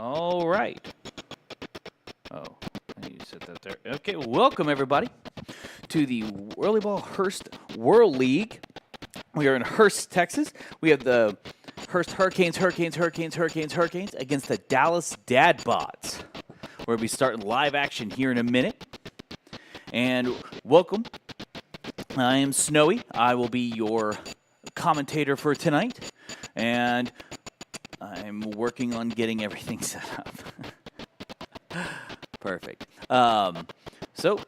All right. Oh, I need to set that there. Okay, welcome everybody to the Whirly Ball Hurst WRL League. We are in Hurst, Texas. We have the Hurst Hurricanes against the Dallas Dadbots. We're going to be starting live action here in a minute. And welcome. I am Snowy. I will be your commentator for tonight. And I'm working on getting everything set up. Perfect. So,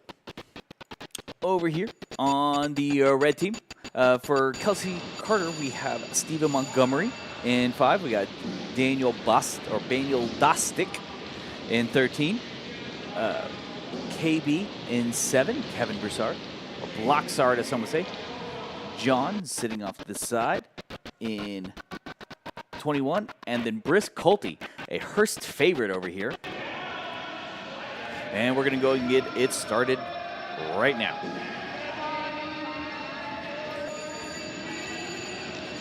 over here on the red team, for Kelsey Carter, we have Stephen Montgomery in 5. We got Daniel Dostik in 13. KB in 7. Kevin Broussard. Or Blocksard, as some would say. John sitting off to the side in 21. And then Briss Colty, a Hurst favorite over here. And we're going to go and get it started right now.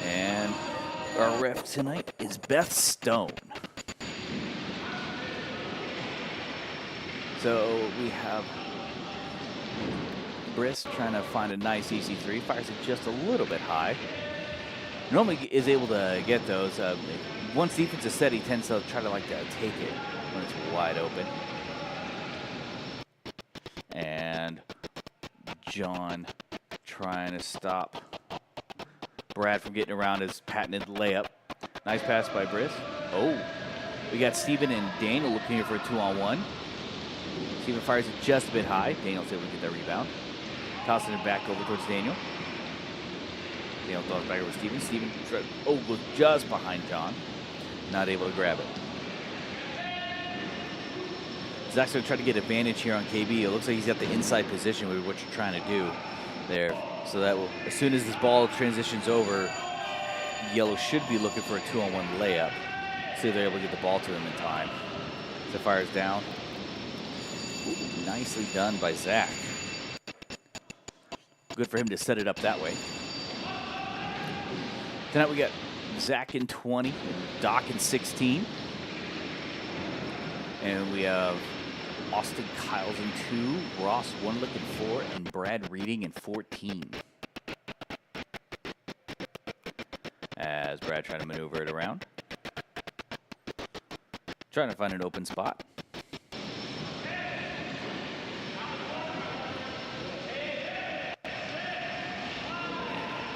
And our ref tonight is Beth Stone. So we have Briss trying to find a nice easy 3. Fires it just a little bit high. Normally is able to get those. Once defense is set, he tends to try to take it when it's wide open. And John trying to stop Brad from getting around his patented layup. Nice pass by Briss. Oh, we got Steven and Daniel looking here for a 2-on-1. Steven fires it just a bit high. Daniel's able to get that rebound. Tossing it back over towards Daniel. Daniel throws it back over to Steven. Steven was just behind John. Not able to grab it. Zach's going to try to get advantage here on KB. It looks like he's got the inside position with what you're trying to do there. So that will, as soon as this ball transitions over, Yellow should be looking for a 2-on-1 layup. See if they're able to get the ball to him in time. So fires down. Ooh, nicely done by Zach. Good for him to set it up that way. Tonight we got Zach in 20, Doc in 16. And we have Austin Kyles in 2, Ross Wunlick in 4, and Brad Reading in 14. As Brad trying to maneuver it around. Trying to find an open spot.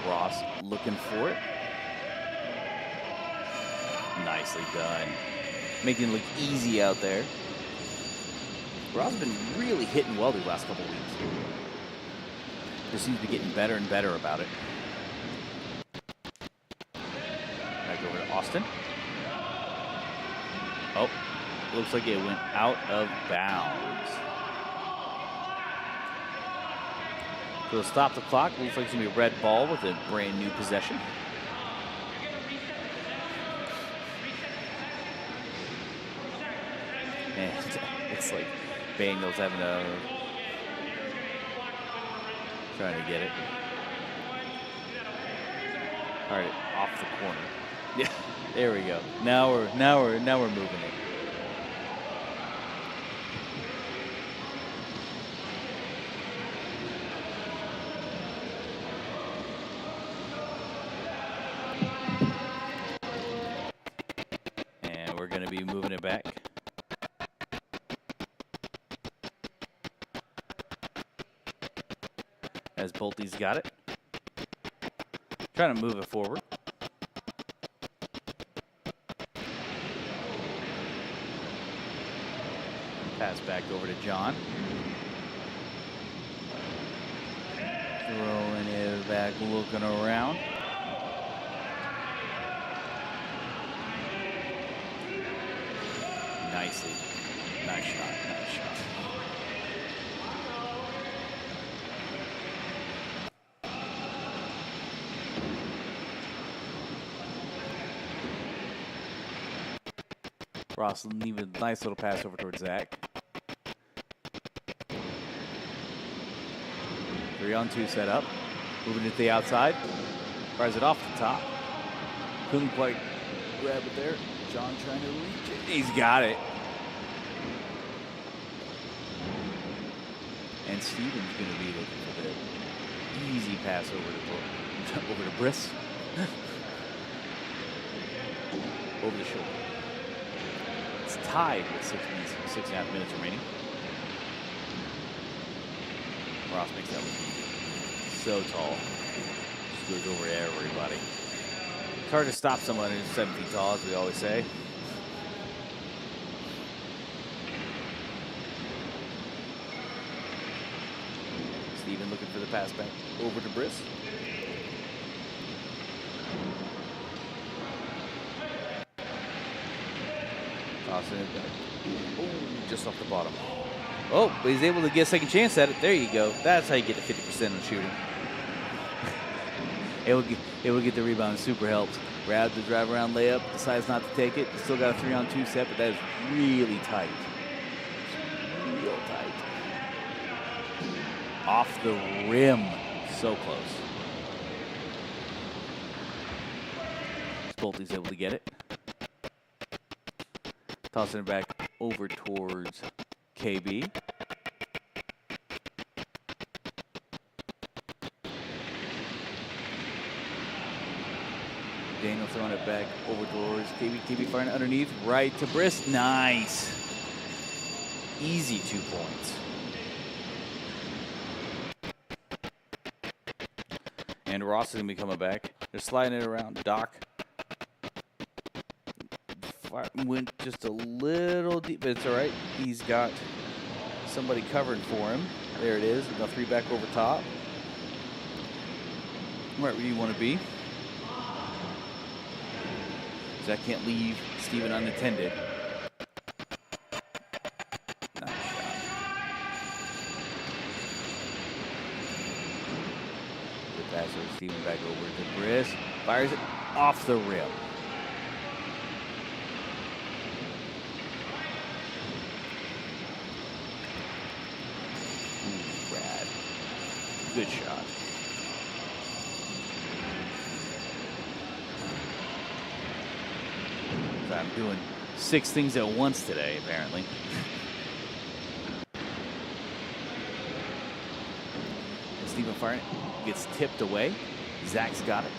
Ross looking for it. Nicely done. Making it look easy out there. Ross has been really hitting well these last couple of weeks. Just seems to be getting better and better about it. Back over to Austin. Oh, looks like it went out of bounds. So we'll stop the clock. Looks like it's going to be a red ball with a brand new possession. And it's like Bangles having a trying to get it. All right, off the corner. Yeah, there we go. Now we're moving it. And we're going to be moving it back. As Bolty's got it. Trying to move it forward. Pass back over to John. Throwing it back, looking around. Nicely. Nice shot, nice shot. Ross leaving a nice little pass over towards Zach. 3-on-2 set up. Moving it to the outside. Fires it off the top. Couldn't quite grab it there. Sean trying to reach it. He's got it. And Steven's going to be looking for the easy pass over to Briss. Over the shoulder. It's tied with 6.5 minutes remaining. Ross makes that look so tall. Just goes over everybody. It's hard to stop someone who's 7 feet tall, as we always say. Steven looking for the pass back over to Briss. Tossing it back. Ooh, just off the bottom. Oh, but he's able to get a second chance at it. There you go. That's how you get to 50% on shooting. It will get the rebound. Super helps. Grab the drive around layup. Decides not to take it. Still got a 3-on-2 set, but that is really tight. Real tight. Off the rim. So close. Spolte's able to get it. Tossing it back over towards KB. Daniel throwing it back over towards KB. KB firing it underneath, right to Briss. Nice. Easy 2 points. And Ross is going to be coming back. They're sliding it around. Doc went just a little deep, but it's all right. He's got somebody covering for him. There it is. The 3 back over top. Right where you want to be. That can't leave Steven unattended. Nice shot. Good pass over Steven back over to Briss. Fires it off the rim. Ooh, Brad. Good shot. I'm doing 6 things at once today, apparently. Steven firing it. Gets tipped away. Zach's got it.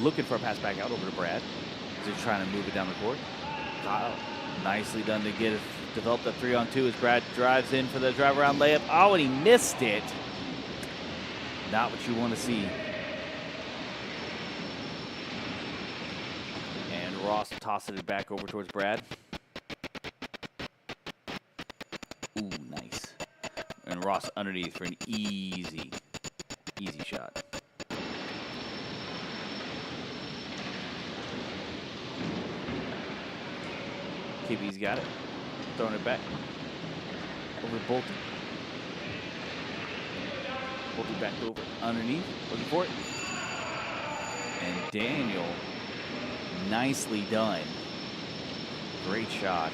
Looking for a pass back out over to Brad. Just trying to move it down the court. Kyle, nicely done to get it. Develop that 3-on-2 as Brad drives in for the drive around layup. Oh, and he missed it. Not what you want to see. Ross tosses it back over towards Brad. Ooh, nice. And Ross underneath for an easy shot. KB's got it. Throwing it back. Over to Bolton. Bolton back over underneath. Looking for it. And Daniel. Nicely done. Great shot.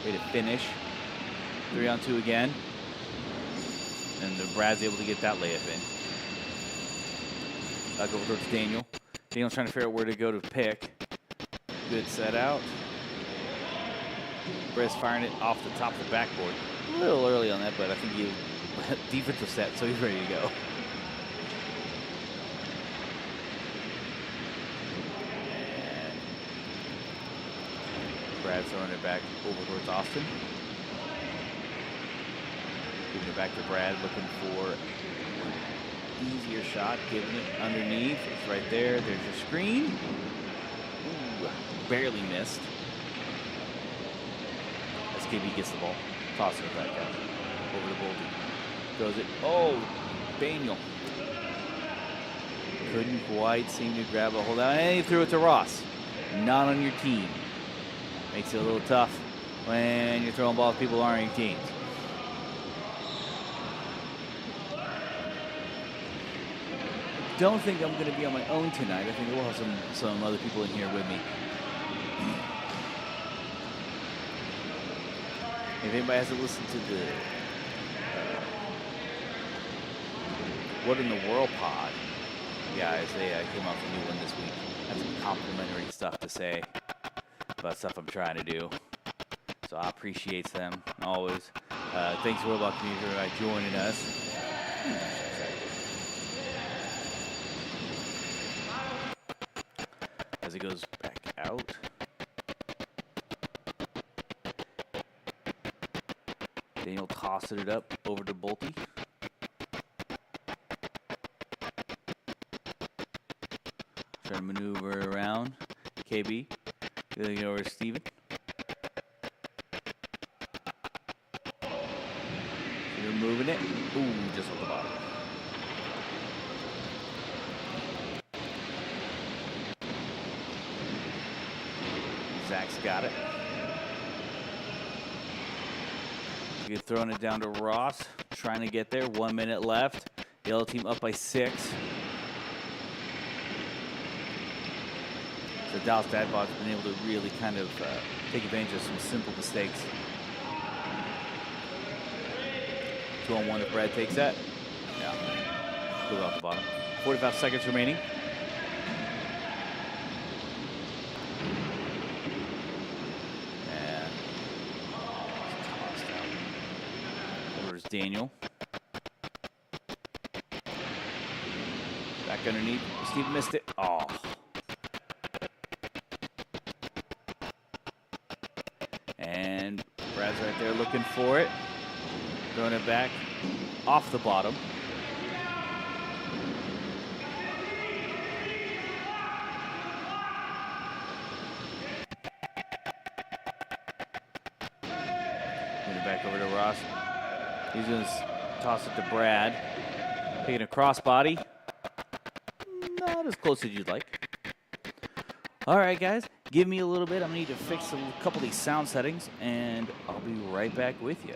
Way to finish. 3-on-2 again. And the Brad's able to get that layup in. Back over towards Daniel. Daniel's trying to figure out where to go to pick. Good set out. Briss firing it off the top of the backboard. A little early on that, but I think he defensive set, so he's ready to go. Brad throwing it back over towards Austin. Giving it back to Brad, looking for an easier shot. Giving it underneath. It's right there. There's your screen. Ooh, barely missed. As KB gets the ball. Tossing it back out. Over to Bolton. Throws it. Oh, Daniel. Couldn't quite seem to grab a hold out. And he threw it to Ross. Not on your team. Makes it a little tough when you're throwing balls people aren't on your teams. Don't think I'm going to be on my own tonight. I think we'll have some other people in here with me. If anybody hasn't listened to the What in the World pod, guys, they came out with a new one this week. Had some complimentary stuff to say. about stuff I'm trying to do. So I appreciate them always. Thanks to the World Ball community for joining us. As he goes back out. Daniel tossing it up over to Bolte. Trying to maneuver around. KB. Going over to Steven. You're moving it. Ooh, just on the bottom. Zach's got it. You're throwing it down to Ross. Trying to get there. 1 minute left. Yellow team up by 6. So Dallas Dadbot's been able to really kind of take advantage of some simple mistakes. 2-on-1 if Brad takes that. Yeah. Go off the bottom. 45 seconds remaining. And tossed out. There's Daniel. Back underneath. Steve missed it. Oh. And Brad's right there looking for it. Throwing it back off the bottom. Bring it back over to Ross. He's going to toss it to Brad. Taking a crossbody. Not as close as you'd like. All right, guys. Give me a little bit. I'm going to need to fix a couple of these sound settings, and I'll be right back with you.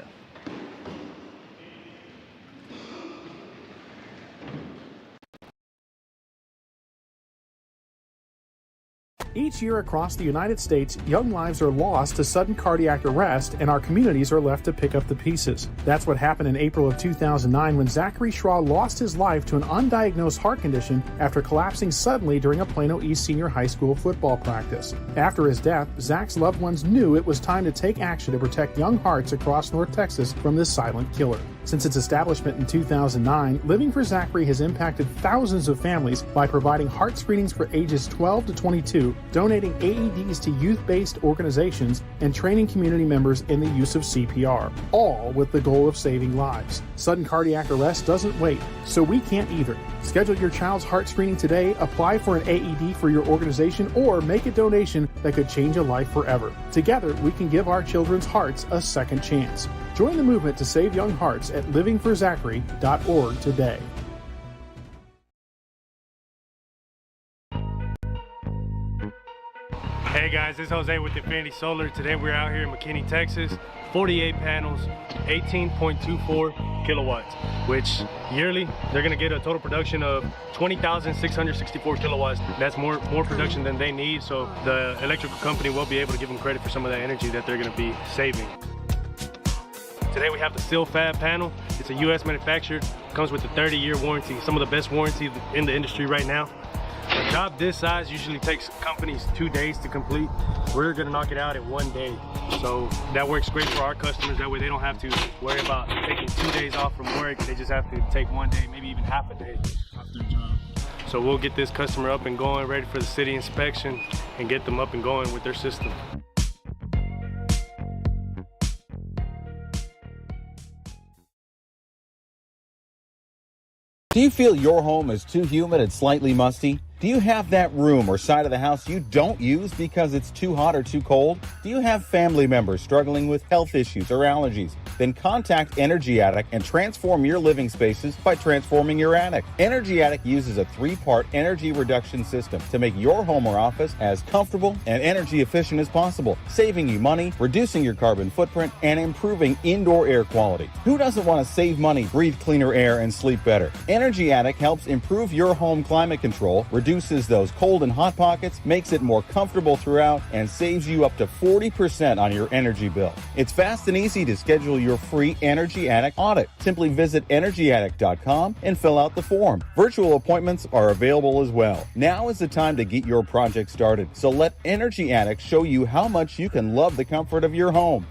Each year across the United States, young lives are lost to sudden cardiac arrest, and our communities are left to pick up the pieces. That's what happened in April of 2009 when Zachary Schraw lost his life to an undiagnosed heart condition after collapsing suddenly during a Plano East Senior High School football practice. After his death, Zach's loved ones knew it was time to take action to protect young hearts across North Texas from this silent killer. Since its establishment in 2009, Living for Zachary has impacted thousands of families by providing heart screenings for ages 12 to 22, donating AEDs to youth-based organizations, and training community members in the use of CPR, all with the goal of saving lives. Sudden cardiac arrest doesn't wait, so we can't either. Schedule your child's heart screening today, apply for an AED for your organization, or make a donation that could change a life forever. Together, we can give our children's hearts a second chance. Join the movement to save young hearts at livingforzachary.org today. Hey guys, this is Jose with Infinity Solar. Today we're out here in McKinney, Texas. 48 panels, 18.24 kilowatts, which yearly they're gonna get a total production of 20,664 kilowatts. That's more production than they need, so the electrical company will be able to give them credit for some of that energy that they're gonna be saving. Today we have the SIL-FAB panel. It's a US manufactured, comes with a 30-year warranty, some of the best warranty in the industry right now. A job this size usually takes companies 2 days to complete. We're gonna knock it out in 1 day. So that works great for our customers. That way they don't have to worry about taking 2 days off from work. They just have to take 1 day, maybe even half a day off their job. So we'll get this customer up and going, ready for the city inspection, and get them up and going with their system. Do you feel your home is too humid and slightly musty? Do you have that room or side of the house you don't use because it's too hot or too cold? Do you have family members struggling with health issues or allergies? Then contact Energy Attic and transform your living spaces by transforming your attic. Energy Attic uses a 3-part energy reduction system to make your home or office as comfortable and energy efficient as possible, saving you money, reducing your carbon footprint, and improving indoor air quality. Who doesn't want to save money, breathe cleaner air, and sleep better? Energy Attic helps improve your home climate control, reduce reduces those cold and hot pockets, makes it more comfortable throughout, and saves you up to 40% on your energy bill. It's fast and easy to schedule your free Energy Attic audit. Simply visit EnergyAttic.com and fill out the form. Virtual appointments are available as well. Now is the time to get your project started. So let Energy Attic show you how much you can love the comfort of your home.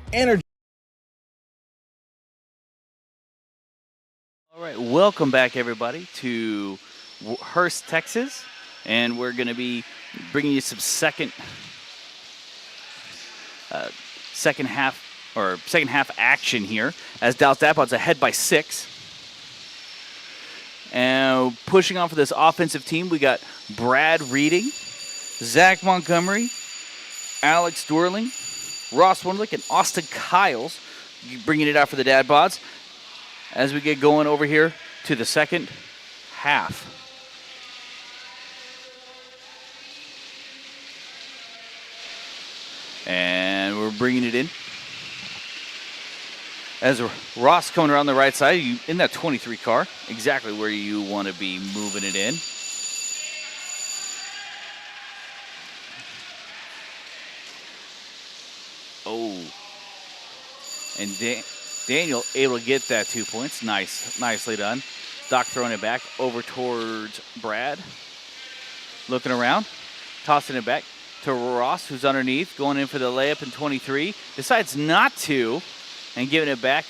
All right, welcome back, everybody, to Hurst, Texas, and we're going to be bringing you some second half action here as Dallas Dapod's ahead by 6. And pushing on for this offensive team, we got Brad Reading, Zach Montgomery, Alex Dwerling, Ross Wunderlich, and Austin Kiles bringing it out for the Dad Bods as we get going over here to the second half. And we're bringing it in. As Ross coming around the right side, you in that 23 car, exactly where you want to be moving it in. Oh. And Daniel able to get that 2 points. Nicely done. Doc throwing it back over towards Brad. Looking around, tossing it back to Ross, who's underneath, going in for the layup in 23. Decides not to, and giving it back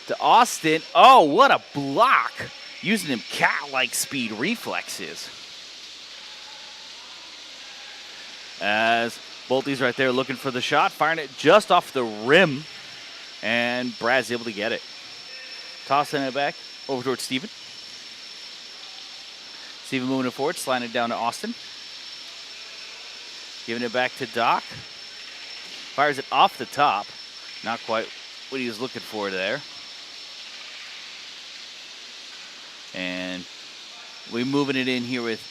to Austin. Oh, what a block. Using them cat-like speed reflexes. As Bolty's right there looking for the shot, firing it just off the rim. And Brad's able to get it. Tossing it back over towards Steven. Steven moving it forward, sliding it down to Austin. Giving it back to Doc. Fires it off the top. Not quite what he was looking for there. And we moving it in here with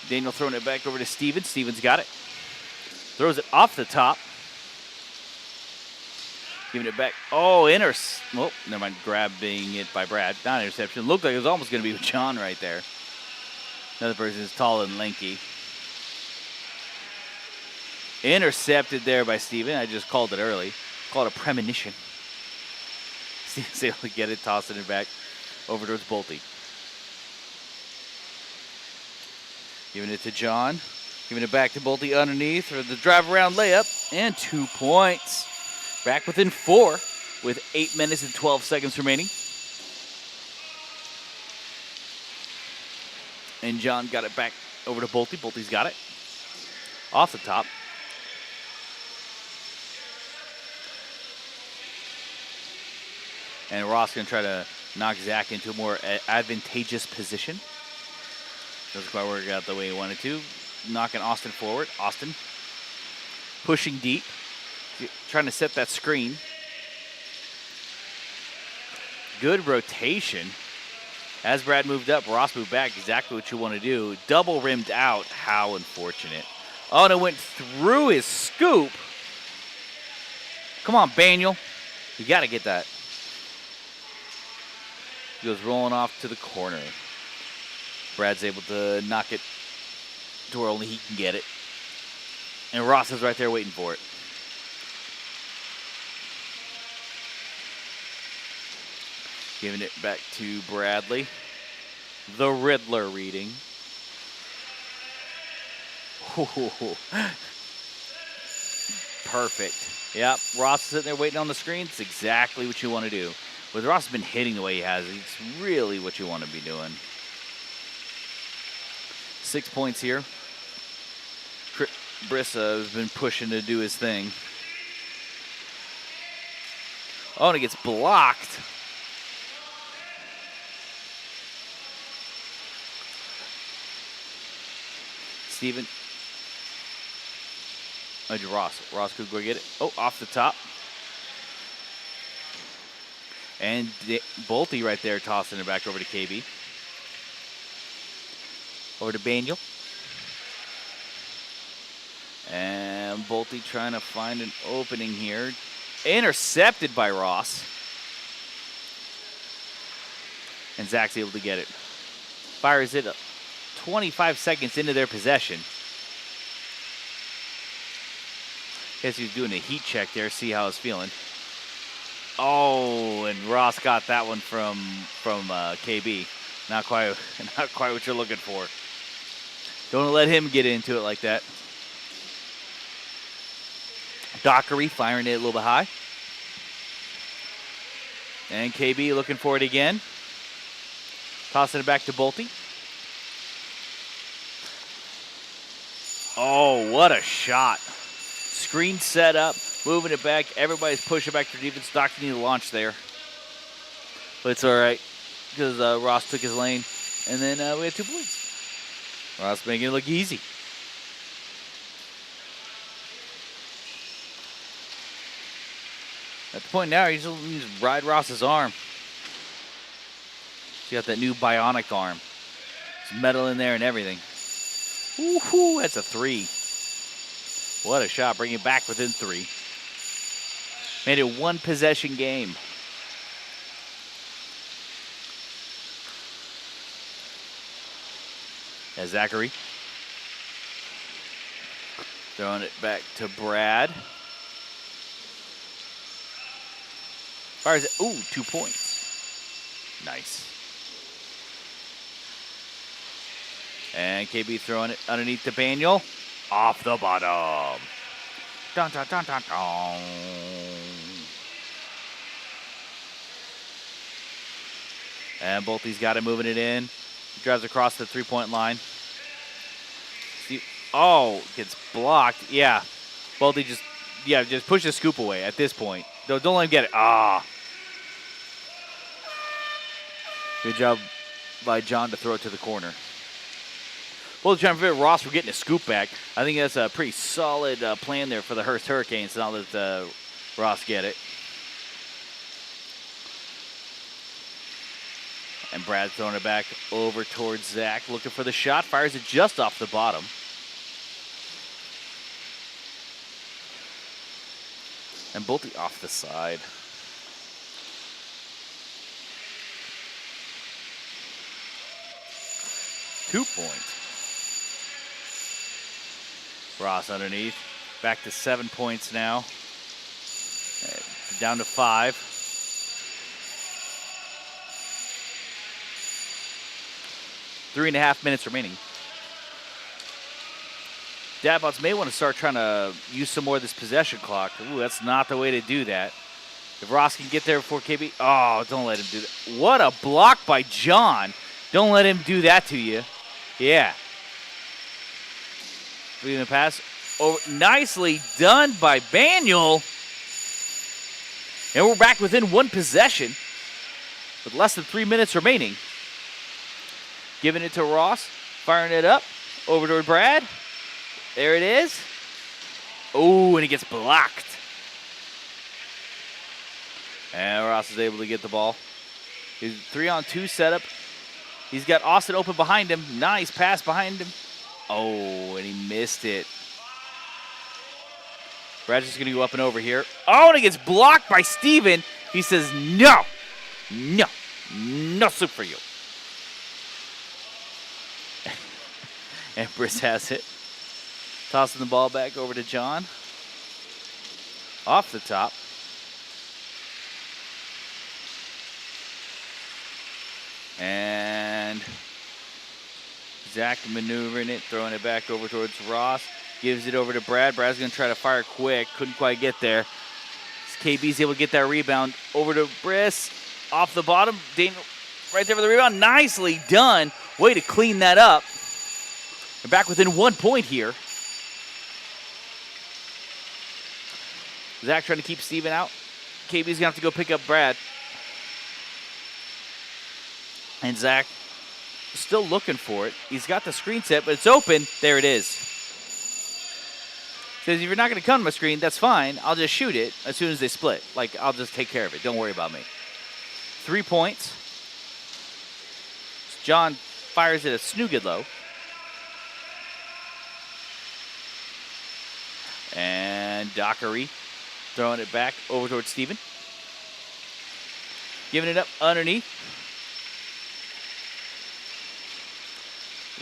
Daniel throwing it back over to Steven. Steven's got it. Throws it off the top. Giving it back. Oh, never mind. Grabbing it by Brad. Not an interception. Looked like it was almost going to be with John right there. Another person is tall and lanky. Intercepted there by Steven. I just called it early. Called it a premonition. Steven's able to get it, tossing it back over towards Bolte. Giving it to John. Giving it back to Bolte underneath for the drive around layup. And 2 points. Back within 4 with 8 minutes and 12 seconds remaining. And John got it back over to Bolte. Bolte's got it. Off the top. And Ross going to try to knock Zach into a more advantageous position. Doesn't quite work out the way he wanted to. Knocking Austin forward. Austin pushing deep. Trying to set that screen. Good rotation. As Brad moved up, Ross moved back. Exactly what you want to do. Double rimmed out. How unfortunate. Oh, and it went through his scoop. Come on, Daniel. You got to get that. He goes rolling off to the corner. Brad's able to knock it to where only he can get it. And Ross is right there waiting for it. Giving it back to Bradley. The Riddler reading. Perfect. Yep, Ross is sitting there waiting on the screen. It's exactly what you want to do. With Ross been hitting the way he has, it's really what you want to be doing. 6 points here. Brissa has been pushing to do his thing. Oh, and it gets blocked. Steven. Oh, Ross. Ross could go get it. Oh, off the top. And Bolte right there tossing it back over to KB. Over to Daniel. And Bolte trying to find an opening here. Intercepted by Ross. And Zach's able to get it. Fires it up 25 seconds into their possession. Guess he was doing a heat check there, see how it's feeling. Oh, and Ross got that one from KB. Not quite what you're looking for. Don't let him get into it like that. Dockery firing it a little bit high. And KB looking for it again. Tossing it back to Bolte. Oh, what a shot. Screen set up, moving it back. Everybody's pushing back to defense. Dockery need to launch there. But it's all right because Ross took his lane. And then we had 2 points. Ross making it look easy. At the point now, you just ride Ross's arm. He got that new bionic arm. It's metal in there and everything. Woohoo, that's a 3. What a shot, bring it back within 3. Made it 1 possession game. As Zachary throwing it back to Brad. Fires it. Ooh, 2 points. Nice. And KB throwing it underneath to Baniel. Off the bottom. Dun, dun, dun, dun, dun. And Bolte's got it moving it in. He drives across the 3-point line. Oh, gets blocked. Yeah. Bolte just push the scoop away at this point. Don't let him get it. Ah. Good job by John to throw it to the corner. Bolte trying to prevent Ross from getting a scoop back. I think that's a pretty solid plan there for the Hurst Hurricanes. Now that Ross get it. And Brad throwing it back over towards Zach. Looking for the shot. Fires it just off the bottom. And Bolte off the side. Two points. Ross underneath. Back to 7 points now. Down to 5. Three and a half minutes remaining. Dadbots may want to start trying to use some more of this possession clock. Ooh, that's not the way to do that. If Ross can get there before KB. Oh, don't let him do that. What a block by John. Don't let him do that to you. Yeah. Leaving the pass. Oh, nicely done by Baniel. And we're back within 1 possession with less than 3 minutes remaining. Giving it to Ross. Firing it up. Over to Brad. There it is. Oh, and he gets blocked. And Ross is able to get the ball. He's 3-on-2 setup. He's got Austin open behind him. Nice pass behind him. Oh, and he missed it. Brad's just going to go up and over here. Oh, and he gets blocked by Steven. He says, no, no, no soup for you. And Briss has it. Tossing the ball back over to John. Off the top. And Zach maneuvering it, throwing it back over towards Ross. Gives it over to Brad. Brad's going to try to fire quick. Couldn't quite get there. KB's able to get that rebound. Over to Briss. Off the bottom. Daniel right there for the rebound. Nicely done. Way to clean that up. We're back within 1 point here. Zach trying to keep Steven out. KB's going to have to go pick up Brad. And Zach still looking for it. He's got the screen set, but it's open. There it is. Says, if you're not going to come to my screen, that's fine. I'll just shoot it as soon as they split. Like, I'll just take care of it. Don't worry about me. 3 points. John fires it a snoogid low. And Dockery throwing it back over towards Steven. Giving it up underneath.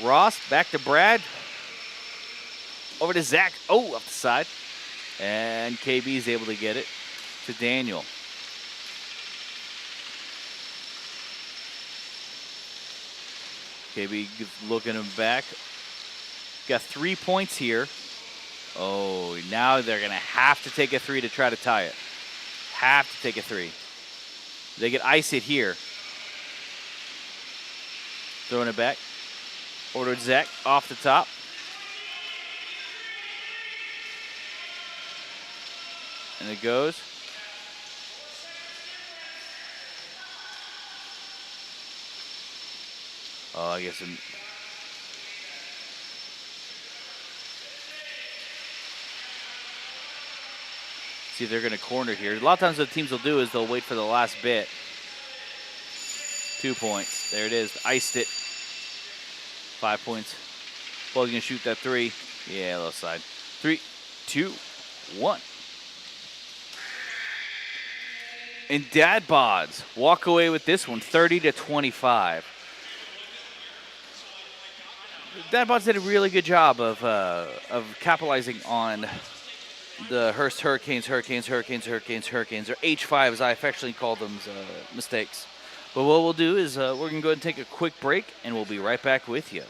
Ross, back to Brad. Over to Zach. Oh, up the side. And KB is able to get it to Daniel. KB looking him back. Got 3 points here. Oh, now they're going to have to take a three to try to tie it. Have to take a three. They could ice it here. Throwing it back. Over to Zach off the top. And it goes. Oh, I guess. See if they're going to corner here. A lot of times what teams will do is they'll wait for the last bit. 2 points. There it is. Iced it. 5 points. Ball's going to shoot that three. Yeah, left side. 3, 2, 1. And Dad Bods walk away with this one, 30-25. Dad Bods did a really good job of capitalizing on the Hurst Hurricanes, or H5 as I affectionately call them, mistakes. But what we'll do is we're going to go ahead and take a quick break, and we'll be right back with you.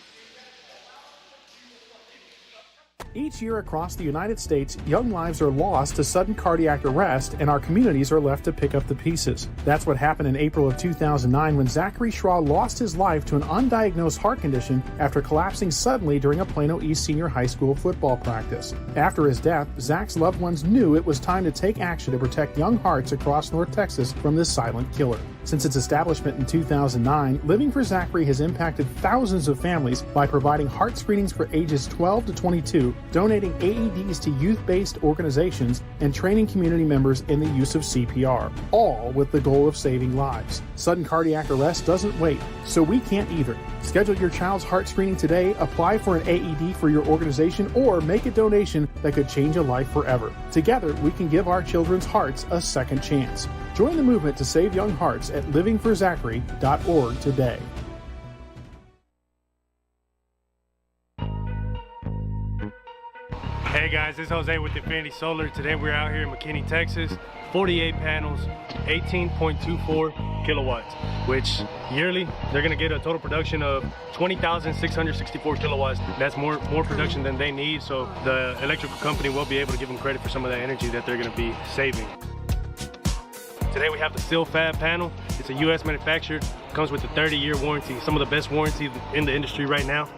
Each year across the United States, young lives are lost to sudden cardiac arrest, and our communities are left to pick up the pieces. That's what happened in April of 2009 when Zachary Schraw lost his life to an undiagnosed heart condition after collapsing suddenly during a Plano East Senior High School football practice. After his death, Zach's loved ones knew it was time to take action to protect young hearts across North Texas from this silent killer. Since its establishment in 2009, Living for Zachary has impacted thousands of families by providing heart screenings for ages 12 to 22, donating AEDs to youth-based organizations, and training community members in the use of CPR, all with the goal of saving lives. Sudden cardiac arrest doesn't wait, so we can't either. Schedule your child's heart screening today, apply for an AED for your organization, or make a donation that could change a life forever. Together, we can give our children's hearts a second chance. Join the movement to save young hearts at livingforzachary.org today. Hey guys, this is Jose with Infinity Solar. Today we're out here in McKinney, Texas. 48 panels, 18.24 kilowatts, which yearly they're gonna get a total production of 20,664 kilowatts. That's more production than they need, so the electrical company will be able to give them credit for some of that energy that they're gonna be saving. Today we have the SIL-FAB panel. It's a US manufactured, comes with a 30-year warranty, some of the best warranty in the industry right now.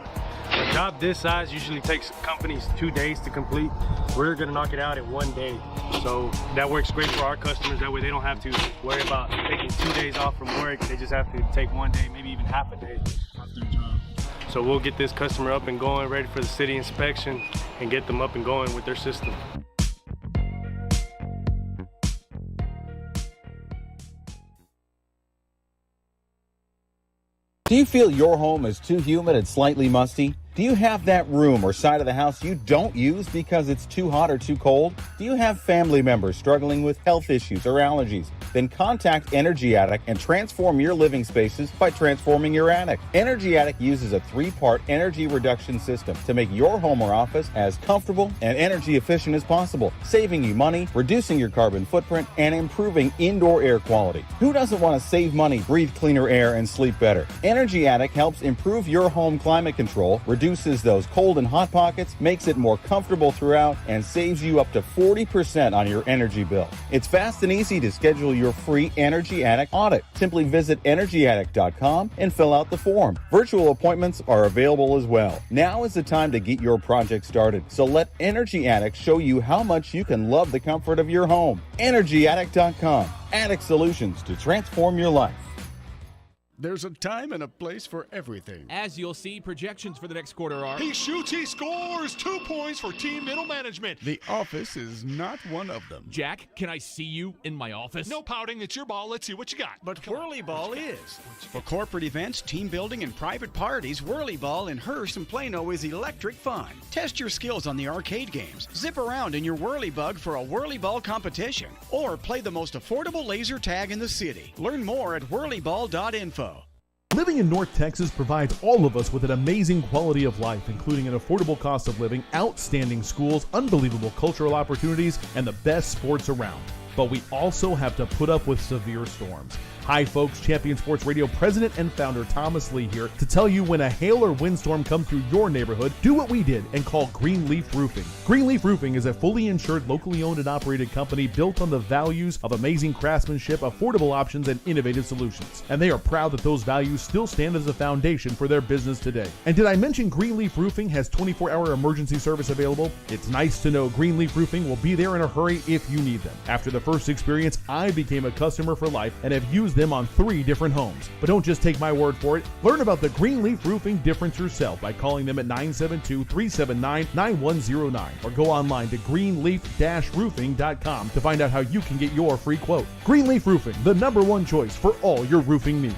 A job this size usually takes companies 2 days to complete. We're gonna knock it out in 1 day. So that works great for our customers. That way they don't have to worry about taking 2 days off from work. They just have to take 1 day, maybe even half a day off their job. So we'll get this customer up and going, ready for the city inspection, and get them up and going with their system. Do you feel your home is too humid and slightly musty? Do you have that room or side of the house you don't use because it's too hot or too cold? Do you have family members struggling with health issues or allergies? Then contact Energy Attic and transform your living spaces by transforming your attic. Energy Attic uses a 3-part energy reduction system to make your home or office as comfortable and energy efficient as possible, saving you money, reducing your carbon footprint, and improving indoor air quality. Who doesn't want to save money, breathe cleaner air, and sleep better? Energy Attic helps improve your home climate control, reduces those cold and hot pockets, makes it more comfortable throughout, and saves you up to 40% on your energy bill. It's fast and easy to schedule your free Energy Attic audit. Simply visit energyattic.com and fill out the form. Virtual appointments are available as well. Now is the time to get your project started. So let Energy Attic show you how much you can love the comfort of your home. energyattic.com. Attic solutions to transform your life. There's a time and a place for everything. As you'll see, projections for the next quarter are... He shoots, he scores! 2 points for team middle management. The office is not one of them. Jack, can I see you in my office? No pouting, it's your ball. Let's see what you got. But Whirly Ball is. For corporate events, team building, and private parties, Whirly Ball in Hurst and Plano is electric fun. Test your skills on the arcade games. Zip around in your Whirly Bug for a Whirly Ball competition. Or play the most affordable laser tag in the city. Learn more at whirlyball.info. Living in North Texas provides all of us with an amazing quality of life, including an affordable cost of living, outstanding schools, unbelievable cultural opportunities, and the best sports around. But we also have to put up with severe storms. Hi folks, Champion Sports Radio President and Founder Thomas Lee here to tell you when a hail or windstorm comes through your neighborhood, do what we did and call Greenleaf Roofing. Greenleaf Roofing is a fully insured, locally owned and operated company built on the values of amazing craftsmanship, affordable options, and innovative solutions. And they are proud that those values still stand as a foundation for their business today. And did I mention Greenleaf Roofing has 24-hour emergency service available? It's nice to know Greenleaf Roofing will be there in a hurry if you need them. After the first experience, I became a customer for life and have used them on 3 different homes. But don't just take my word for it. Learn about the Greenleaf Roofing difference yourself by calling them at 972-379-9109 or go online to greenleaf-roofing.com to find out how you can get your free quote. Greenleaf Roofing, the #1 choice for all your roofing needs.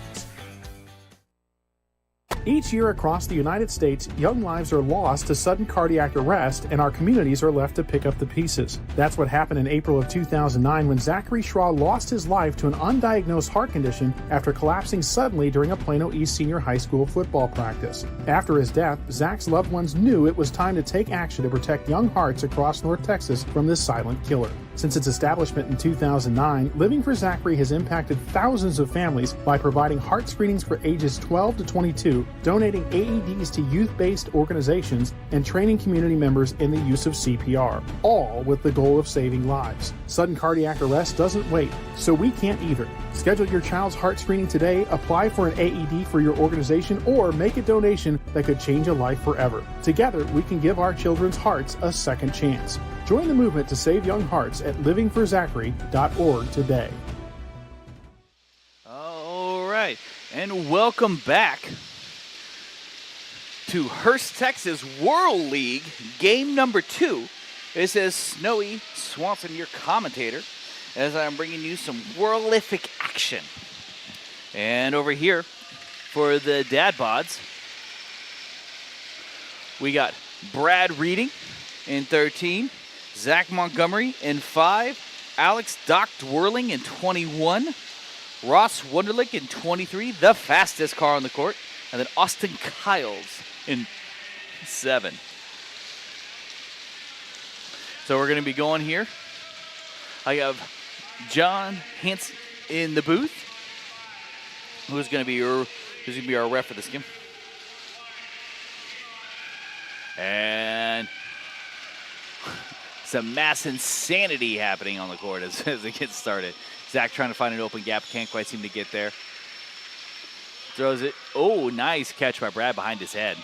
Each year across the United States, young lives are lost to sudden cardiac arrest, and our communities are left to pick up the pieces. That's what happened in April of 2009 when Zachary Schraw lost his life to an undiagnosed heart condition after collapsing suddenly during a Plano East Senior High School football practice. After his death, Zach's loved ones knew it was time to take action to protect young hearts across North Texas from this silent killer. Since its establishment in 2009, Living for Zachary has impacted thousands of families by providing heart screenings for ages 12 to 22, donating AEDs to youth-based organizations, and training community members in the use of CPR, all with the goal of saving lives. Sudden cardiac arrest doesn't wait, so we can't either. Schedule your child's heart screening today, apply for an AED for your organization, or make a donation that could change a life forever. Together, we can give our children's hearts a second chance. Join the movement to save young hearts at livingforzachary.org today. All right, and welcome back to Hurst, Texas World League, game number 2. This is Snowy Swanson, your commentator, as I'm bringing you some worlific action. And over here for the Dad Bods, we got Brad Reading in 13, Zach Montgomery in 5, Alex Doc Dwerling in 21, Ross Wunderlich in 23, the fastest car on the court, and then Austin Kiles in 7. So we're going to be going here. I have John Hansen in the booth, who's going to be our ref for this game. And some mass insanity happening on the court as it gets started. Zach trying to find an open gap, can't quite seem to get there. Throws it. Oh, nice catch by Brad behind his head.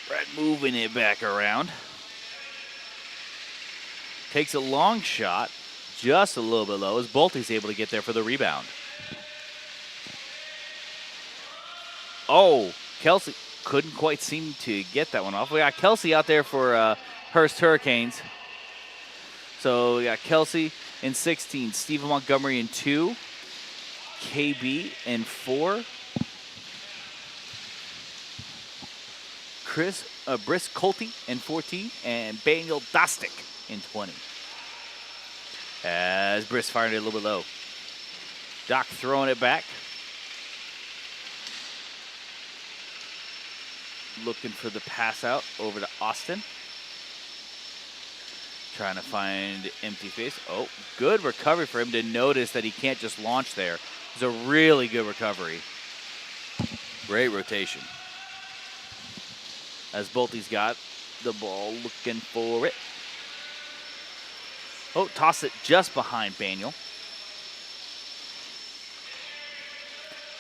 Brad moving it back around. Takes a long shot, just a little bit low, as Bolte's able to get there for the rebound. Oh, Kelsey couldn't quite seem to get that one off. We got Kelsey out there for Hurst Hurricanes. So we got Kelsey in 16, Stephen Montgomery in 2, KB in 4, Briss Colty in 14, and Daniel Dostik in 20. As Briss fired it a little bit low. Doc throwing it back. Looking for the pass out over to Austin. Trying to find empty space. Oh, good recovery for him to notice that he can't just launch there. It's a really good recovery. Great rotation. As Bolte's got the ball, looking for it. Oh, toss it just behind Baniel.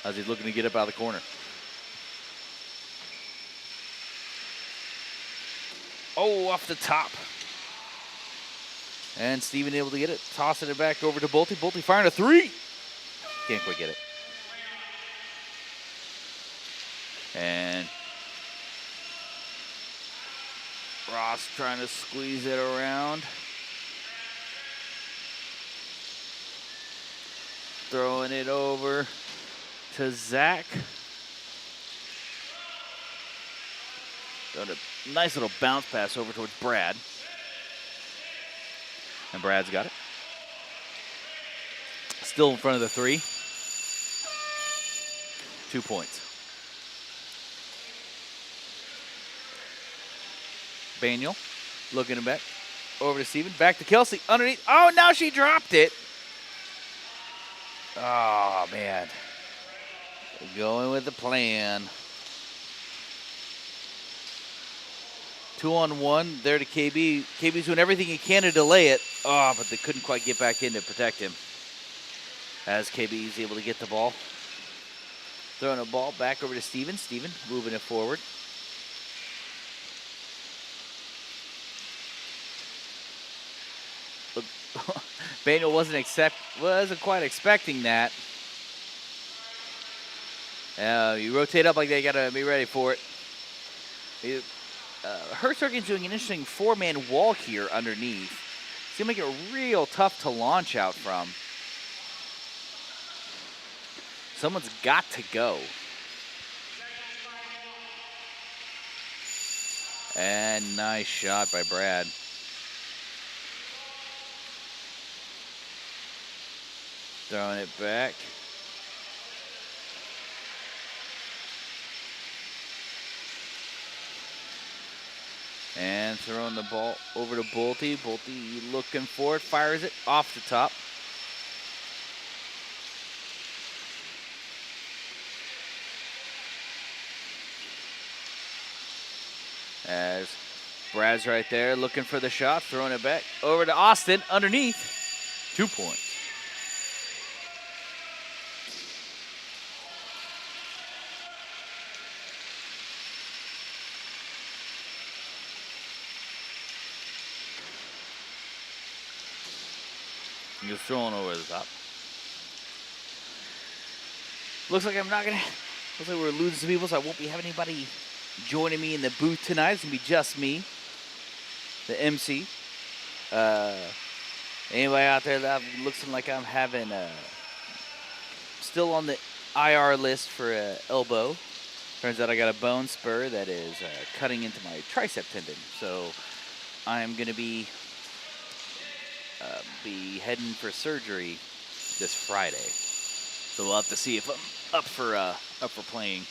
As he's looking to get up out of the corner. Oh, off the top. And Steven able to get it, tossing it back over to Bolte. Bolte firing a 3. Can't quite get it. And Ross trying to squeeze it around. Throwing it over to Zach. Got a nice little bounce pass over towards Brad. And Brad's got it. Still in front of the 3. 2 points. Baniel looking it back. Over to Steven. Back to Kelsey. Underneath. Oh, now she dropped it. Oh, man. Going with the plan. 2-on-1 there to KB. KB's doing everything he can to delay it. Oh, but they couldn't quite get back in to protect him. As KB is able to get the ball. Throwing a ball back over to Steven. Steven moving it forward. Baniel wasn't quite expecting that. You rotate up like that, you gotta be ready for it. Hurst Hurricanes doing an interesting 4-man wall here underneath. It's gonna make it real tough to launch out from. Someone's got to go. And nice shot by Brad. Throwing it back. And throwing the ball over to Bolte. Bolte looking for it, fires it off the top. As Brad's right there looking for the shot, throwing it back over to Austin underneath. 2 points. Just throwing over the top. Looks like looks like we're losing some people, so I won't be having anybody joining me in the booth tonight. It's gonna be just me, the MC. Anybody out there that looks like I'm having still on the IR list for elbow. Turns out I got a bone spur that is cutting into my tricep tendon, so I'm gonna be heading for surgery this Friday. So we'll have to see if I'm up for playing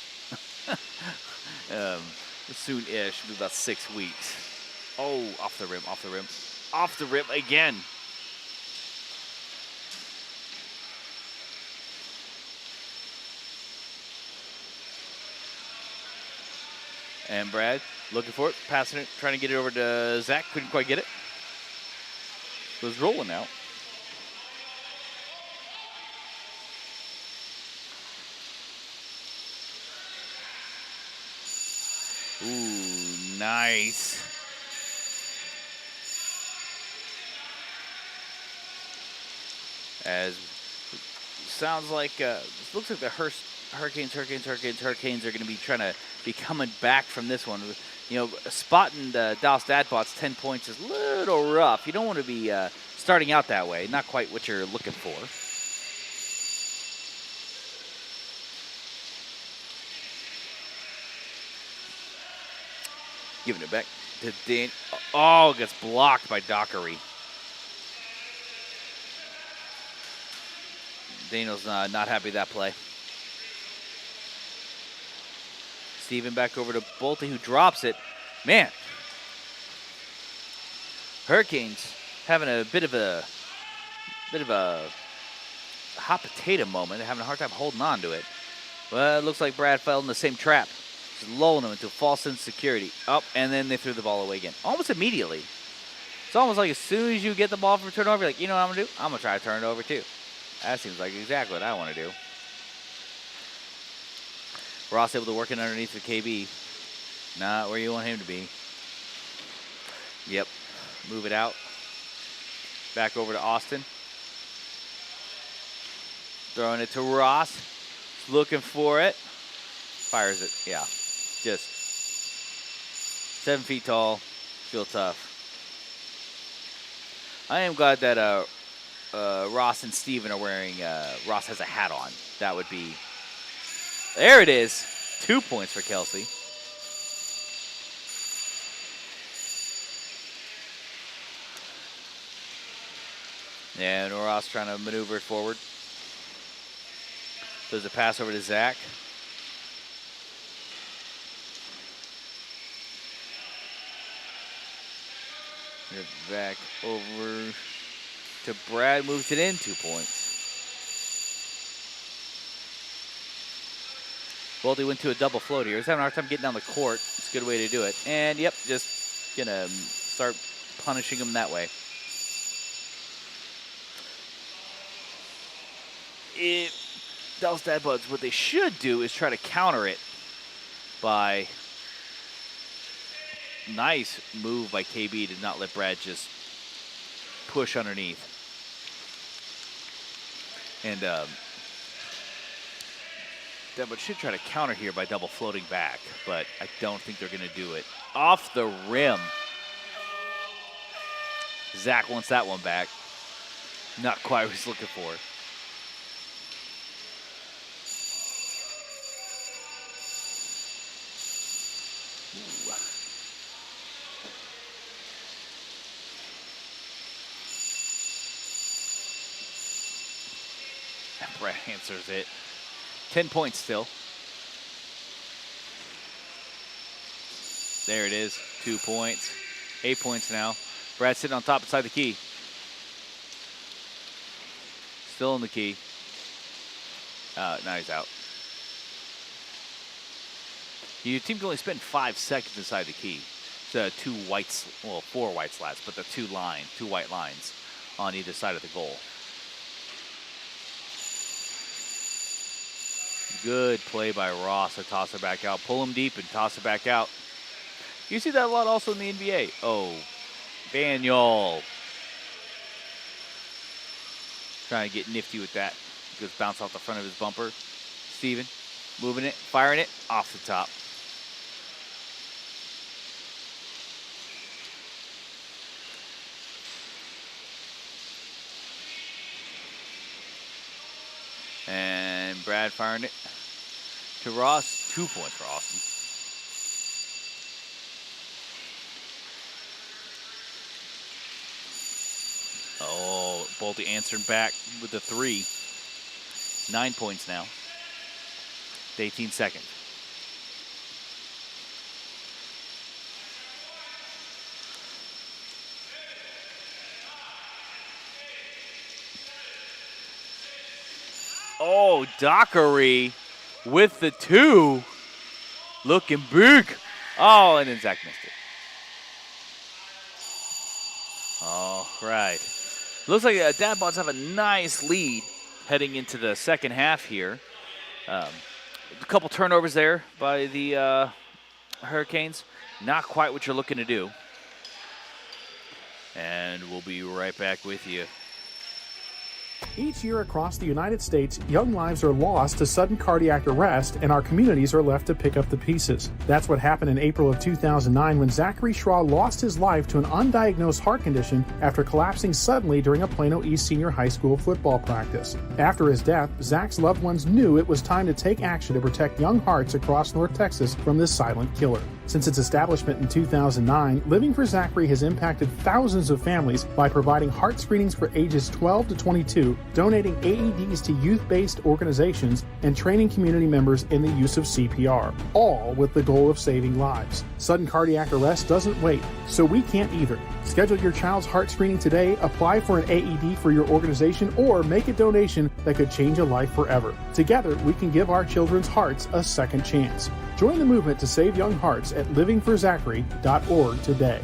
soon-ish, about 6 weeks. Oh, off the rim, off the rim, off the rim again. And Brad looking for it, passing it, trying to get it over to Zach. Couldn't quite get it. Was rolling out. Ooh, nice. As sounds like looks like the Hurricanes are going to be trying to be coming back from this one. You know, spotting the Dallas Dadbots 10 points is a little rough. You don't want to be starting out that way. Not quite what you're looking for. Giving it back to Dan. Oh, gets blocked by Dockery. Daniel's not happy with that play. Steven back over to Bolte, who drops it. Man, Hurricanes having a bit of a hot potato moment. They're having a hard time holding on to it. Well, it looks like Brad fell in the same trap. Just lulling him into false insecurity. Up, and then they threw the ball away again. Almost immediately. It's almost like as soon as you get the ball from turnover, you're like, you know what I'm going to do? I'm going to try to turn it over too. That seems like exactly what I want to do. Ross able to work it underneath for KB. Not where you want him to be. Yep. Move it out. Back over to Austin. Throwing it to Ross. Looking for it. Fires it. Yeah. Just 7 feet tall. Feel tough. I am glad that Ross and Steven are wearing, Ross has a hat on. That would be, there it is. 2 points for Kelsey. And Ross trying to maneuver it forward. There's a pass over to Zach. it back over to Brad. Moves it in 2 points. Boldy went to a double float here. He's having a hard time getting down the court. It's a good way to do it. And, yep, just going to start punishing him that way. Dallas Dad Buds, what they should do is try to counter it by nice move by KB to not let Brad just push underneath. And Dad Buds should try to counter here by double floating back, but I don't think they're going to do it. Off the rim. Zach wants that one back. Not quite what he's looking for. Brad answers it. 10 points still. There it is. 2 points. 8 points now. Brad sitting on top inside the key. Still in the key. Now he's out. Your team can only spend 5 seconds inside the key. It's 2 white, well, 4 white slats, but the 2 white lines on either side of the goal. Good play by Ross to toss it back out. Pull him deep and toss it back out. You see that a lot also in the NBA. Oh, Daniel. Trying to get nifty with that. Just bounce off the front of his bumper. Steven moving it, firing it off the top. And Brad firing it to Ross. 2 points for Austin. Oh, Bolte answering back with the 3. 9 points now. 18 seconds. Oh, Dockery with the 2. Looking big. Oh, and then Zach missed it. All right. Looks like Dad Bods have a nice lead heading into the second half here. A couple turnovers there by the Hurricanes. Not quite what you're looking to do. And we'll be right back with you. Each year across the United States, young lives are lost to sudden cardiac arrest, and our communities are left to pick up the pieces. That's what happened in April of 2009 when Zachary Schraw lost his life to an undiagnosed heart condition after collapsing suddenly during a Plano East Senior High School football practice. After his death, Zach's loved ones knew it was time to take action to protect young hearts across North Texas from this silent killer. Since its establishment in 2009, Living for Zachary has impacted thousands of families by providing heart screenings for ages 12 to 22, donating AEDs to youth-based organizations, and training community members in the use of CPR, all with the goal of saving lives. Sudden cardiac arrest doesn't wait, so we can't either. Schedule your child's heart screening today, apply for an AED for your organization, or make a donation that could change a life forever. Together, we can give our children's hearts a second chance. Join the movement to save young hearts at livingforzachary.org today.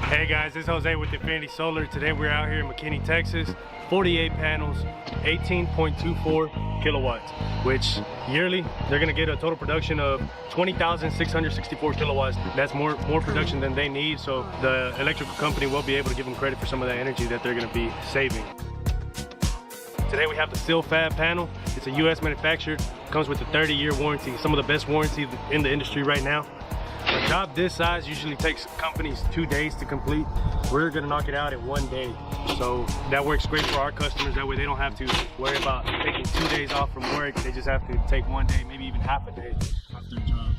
Hey guys, this is Jose with Infinity Solar. Today we're out here in McKinney, Texas. 48 panels, 18.24 kilowatts, which yearly they're gonna get a total production of 20,664 kilowatts. That's more production than they need, so the electrical company will be able to give them credit for some of that energy that they're gonna be saving. Today we have the SilFab panel. It's a US manufactured, comes with a 30-year warranty, some of the best warranty in the industry right now. A job this size usually takes companies 2 days to complete. We're gonna knock it out in 1 day. So that works great for our customers. That way they don't have to worry about taking 2 days off from work. They just have to take 1 day, maybe even half a day off their job.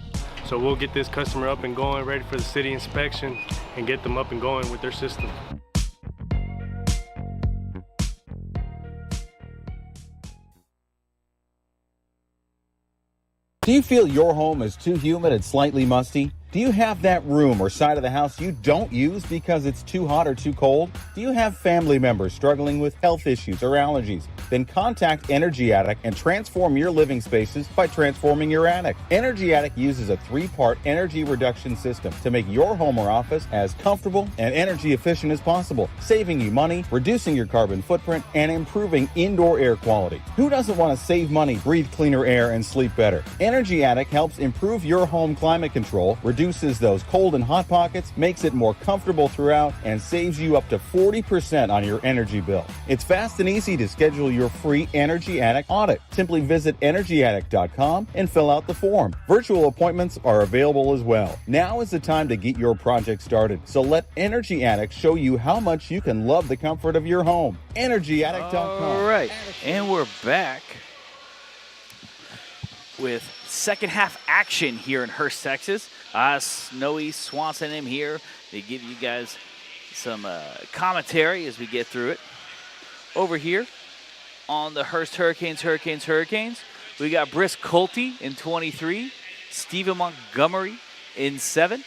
So we'll get this customer up and going, ready for the city inspection, and get them up and going with their system. Do you feel your home is too humid and slightly musty? Do you have that room or side of the house you don't use because it's too hot or too cold? Do you have family members struggling with health issues or allergies? Then contact Energy Attic and transform your living spaces by transforming your attic. Energy Attic uses a 3-part energy reduction system to make your home or office as comfortable and energy efficient as possible, saving you money, reducing your carbon footprint, and improving indoor air quality. Who doesn't want to save money, breathe cleaner air, and sleep better? Energy Attic helps improve your home climate control, reduces those cold and hot pockets, makes it more comfortable throughout, and saves you up to 40% on your energy bill. It's fast and easy to schedule your free Energy Attic audit. Simply visit EnergyAttic.com and fill out the form. Virtual appointments are available as well. Now is the time to get your project started. So let Energy Attic show you how much you can love the comfort of your home. EnergyAttic.com. All right, and we're back with second half action here in Hurst, Texas. Snowy Swanson and him here. They give you guys some commentary as we get through it. Over here on the Hurst Hurricanes, we got Brisk Colty in 23, Stephen Montgomery in 7,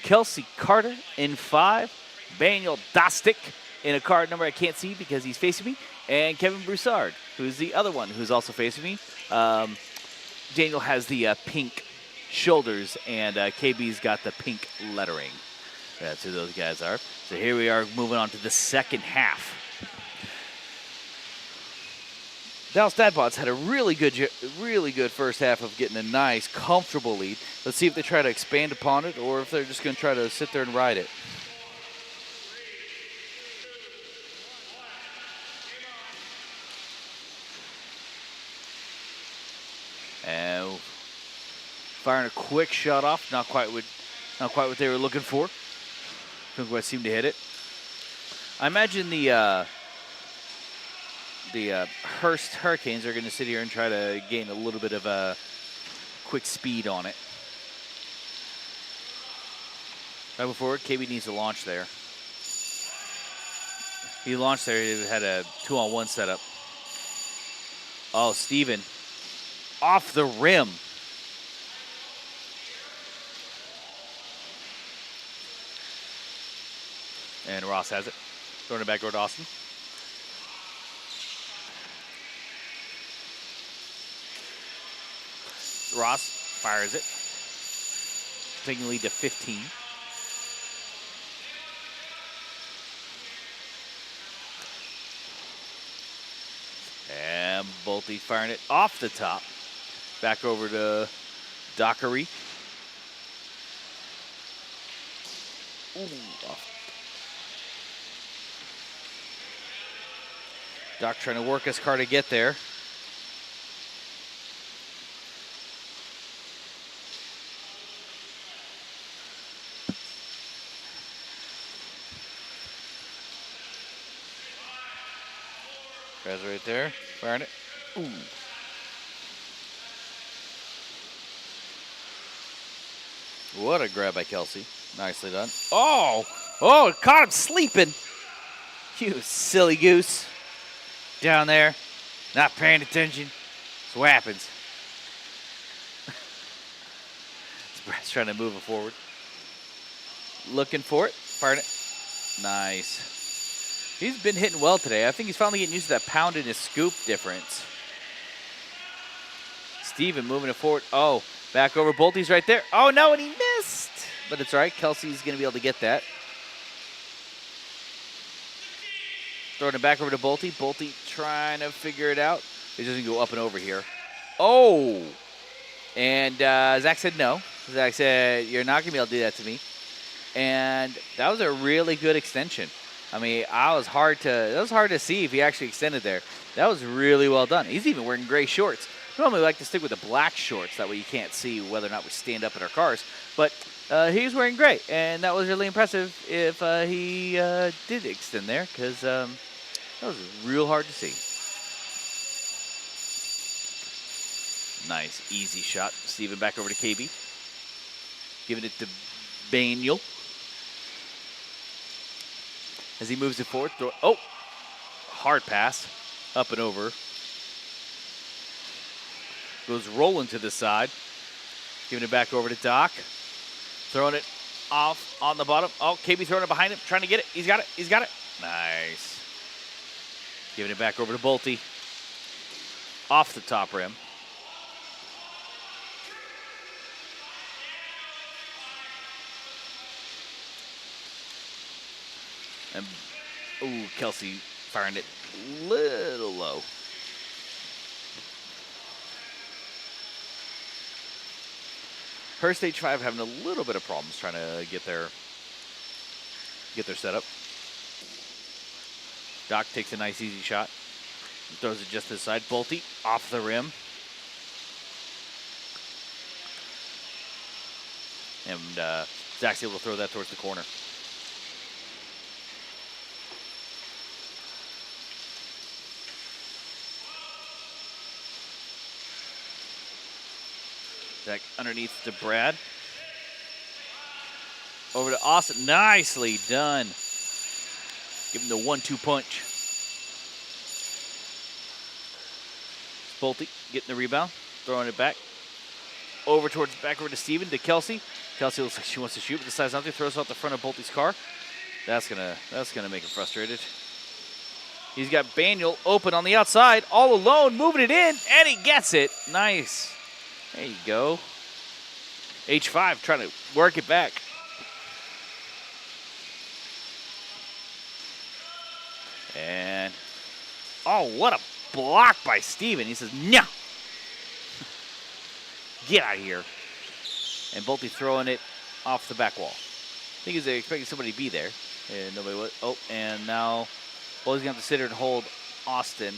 Kelsey Carter in 5, Daniel Dostick in a card number I can't see because he's facing me, and Kevin Broussard, who's the other one who's also facing me. Daniel has the pink shoulders, and KB's got the pink lettering. That's who those guys are. So here we are moving on to the second half. Dallas Dadbots had a really good first half of getting a nice, comfortable lead. Let's see if they try to expand upon it or if they're just going to try to sit there and ride it. And firing a quick shot off, not quite what they were looking for. Couldn't quite seem to hit it. I imagine the Hurst Hurricanes are going to sit here and try to gain a little bit of a quick speed on it. Moving forward, KB needs to launch there. He launched there. He had a 2-on-1 setup. Oh, Steven. Off the rim. And Ross has it. Throwing it back over to Austin. Ross fires it. Taking the lead to 15. And Bolte firing it off the top. Back over to Dockery. Doc trying to work his car to get there. Guys right there, firing it. Ooh. What a grab by Kelsey. Nicely done. Oh, caught him sleeping. You silly goose. Down there, not paying attention. That's what happens. Brad's trying to move it forward. Looking for it, firing it. Nice. He's been hitting well today. I think he's finally getting used to that pound in his scoop difference. Steven moving it forward. Oh, back over. Bolte's right there. Oh, no, and he missed. But it's all right. Kelsey's going to be able to get that. Throwing it back over to Bolte. Bolte trying to figure it out. He doesn't go up and over here. Oh! And Zach said no. Zach said, you're not going to be able to do that to me. And that was a really good extension. I mean, that was hard to see if he actually extended there. That was really well done. He's even wearing gray shorts. Normally we like to stick with the black shorts. That way you can't see whether or not we stand up in our cars. But he was wearing gray, and that was really impressive if he did extend there, because that was real hard to see. Nice, easy shot. Steven back over to KB. Giving it to Baniel. As he moves it forward, throw it. Oh, hard pass. Up and over. Goes rolling to the side. Giving it back over to Doc. Throwing it off on the bottom. Oh, KB throwing it behind him, trying to get it. He's got it. He's got it. Nice. Giving it back over to Bolte. Off the top rim. And, ooh, Kelsey firing it a little low. Hurst stage 5 having a little bit of problems trying to get their setup. Doc takes a nice easy shot. Throws it just to the side. Bolte off the rim. And Zach's able to throw that towards the corner. Zach underneath to Brad. Over to Austin. Nicely done. Give him the 1-2 punch. Bolte getting the rebound. Throwing it back. Over to Steven, to Kelsey. Kelsey looks like she wants to shoot, but decides not to. Throws out the front of Bolte's car. That's gonna make him frustrated. He's got Baniel open on the outside, all alone, moving it in, and he gets it. Nice. There you go. H5 trying to work it back. And, oh, what a block by Steven. He says, no. Get out of here. And Bolte throwing it off the back wall. I think he's expecting somebody to be there. And nobody was. Oh, and now Bolte's going to have to sit here and hold Austin.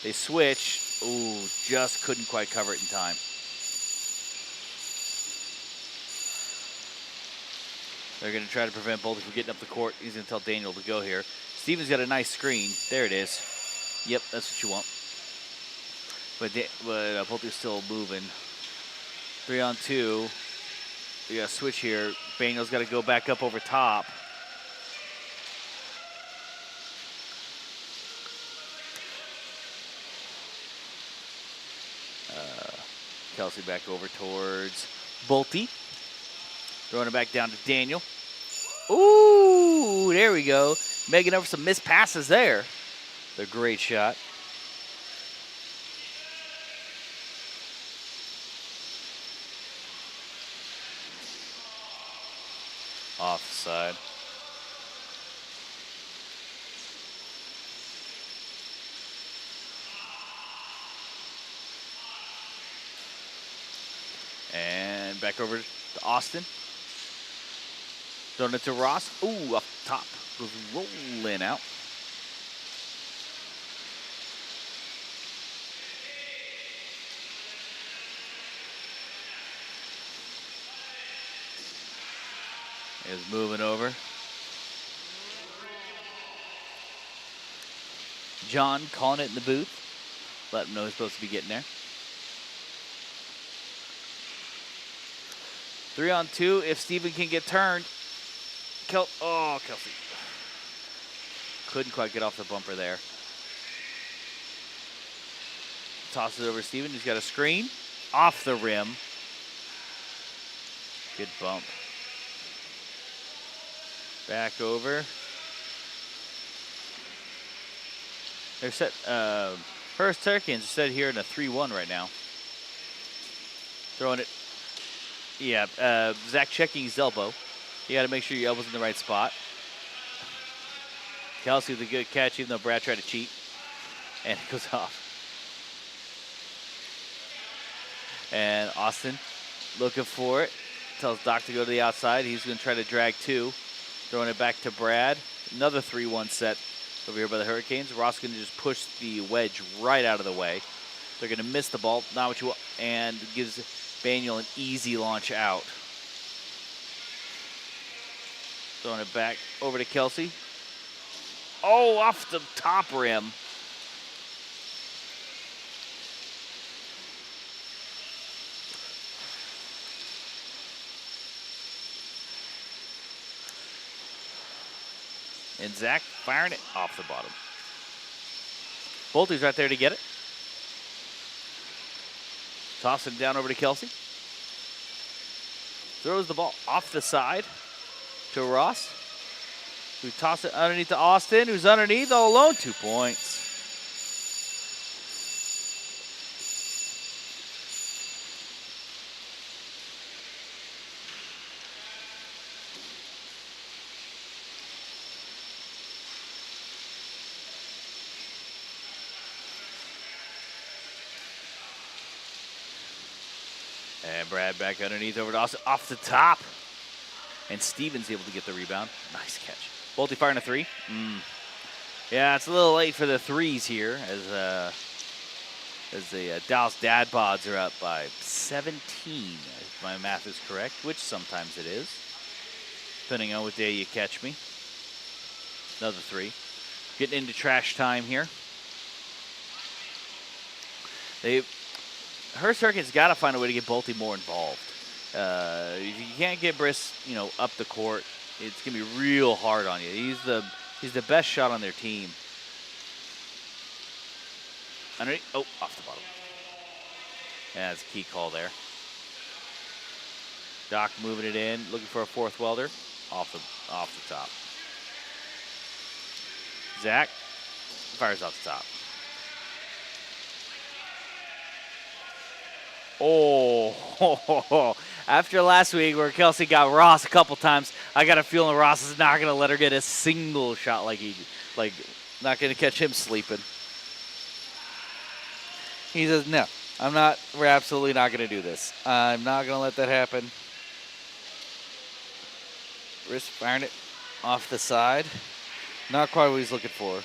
They switch. Ooh, just couldn't quite cover it in time. They're going to try to prevent Bolte from getting up the court. He's going to tell Daniel to go here. Steven's got a nice screen. There it is. Yep, that's what you want. But Bolte's still moving. 3-on-2. We got to switch here. Daniel's got to go back up over top. Kelsey back over towards Bolte. Throwing it back down to Daniel. Ooh, there we go. Making up for some missed passes there. A great shot. Off the side. And back over to Austin. Throwing it to Ross. Ooh, up top. Goes rolling out. Is moving over. John calling it in the booth. Let him know he's supposed to be getting there. 3-on-2. If Steven can get turned. Kelsey. Couldn't quite get off the bumper there. Tosses it over to Steven. He's got a screen. Off the rim. Good bump. Back over. They're set. Hurst Hurricanes are set here in a 3-1 right now. Throwing it. Yeah, Zach checking his elbow. You got to make sure your elbow's in the right spot. Kelsey with a good catch, even though Brad tried to cheat. And it goes off. And Austin looking for it. Tells Doc to go to the outside. He's going to try to drag two. Throwing it back to Brad. Another 3-1 set over here by the Hurricanes. Ross going to just push the wedge right out of the way. They're going to miss the ball. Not what you want. And gives Baniel an easy launch out. Throwing it back over to Kelsey. Oh, off the top rim. And Zach firing it off the bottom. Bolte's right there to get it. Tossing it down over to Kelsey. Throws the ball off the side to Ross, who tosses it underneath to Austin, who's underneath all alone. 2 points. And Brad back underneath over to Austin, off the top. And Stevens able to get the rebound. Nice catch. Bolte firing a three. Yeah, it's a little late for the threes here as the Dallas Dad Pods are up by 17, if my math is correct, which sometimes it is, depending on what day you catch me. Another three. Getting into trash time here. Hurst Hurricanes got to find a way to get Bolte more involved. If you can't get Briss, up the court, it's gonna be real hard on you. He's the best shot on their team. Underneath, off the bottom. Yeah, that's a key call there. Doc moving it in, looking for a fourth welder, off the top. Zach fires off the top. Oh, after last week where Kelsey got Ross a couple times, I got a feeling Ross is not going to let her get a single shot not going to catch him sleeping. He says, no, we're absolutely not going to do this. I'm not going to let that happen. Wrist firing it off the side. Not quite what he's looking for.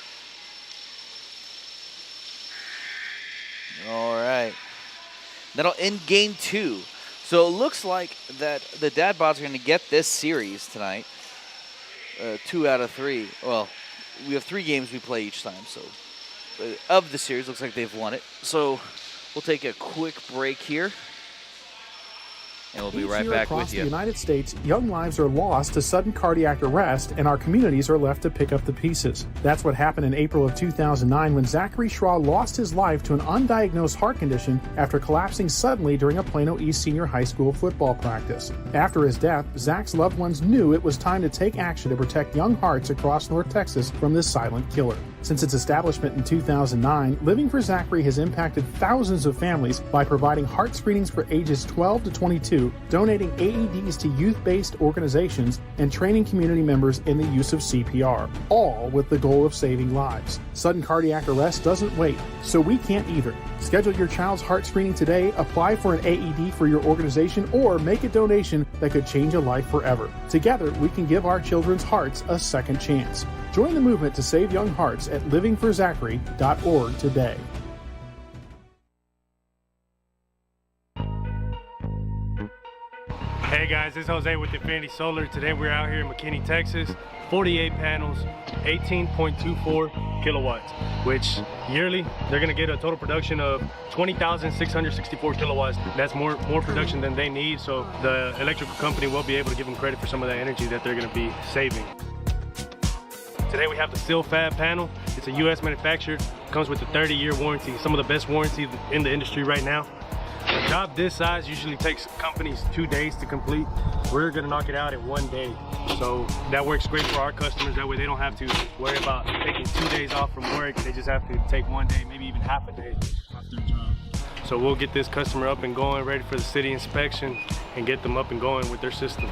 All right. That'll end game 2. So it looks like that the Dad Bods are going to get this series tonight. 2 out of 3. Well, we have 3 games we play each time. So of the series, looks like they've won it. So we'll take a quick break here. And we'll be right back with you. Across the United States, young lives are lost to sudden cardiac arrest, and our communities are left to pick up the pieces. That's what happened in April of 2009 when Zachary Schraw lost his life to an undiagnosed heart condition after collapsing suddenly during a Plano East Senior High School football practice. After his death, Zach's loved ones knew it was time to take action to protect young hearts across North Texas from this silent killer. Since its establishment in 2009, Living for Zachary has impacted thousands of families by providing heart screenings for ages 12 to 22, donating AEDs to youth-based organizations, and training community members in the use of CPR, all with the goal of saving lives. Sudden cardiac arrest doesn't wait, so we can't either. Schedule your child's heart screening today, apply for an AED for your organization, or make a donation that could change a life forever. Together, we can give our children's hearts a second chance. Join the movement to save young hearts at livingforzachary.org today. Hey guys, this is Jose with Infinity Solar. Today we're out here in McKinney, Texas. 48 panels, 18.24 kilowatts, which yearly they're gonna get a total production of 20,664 kilowatts. That's more production than they need, so the electrical company will be able to give them credit for some of that energy that they're gonna be saving. Today we have the SIL-FAB panel. It's a US manufactured, comes with a 30-year warranty, some of the best warranty in the industry right now. A job this size usually takes companies 2 days to complete. We're gonna knock it out in 1 day. So that works great for our customers. That way they don't have to worry about taking 2 days off from work. They just have to take 1 day, maybe even half a day off their job. So we'll get this customer up and going, ready for the city inspection, and get them up and going with their system.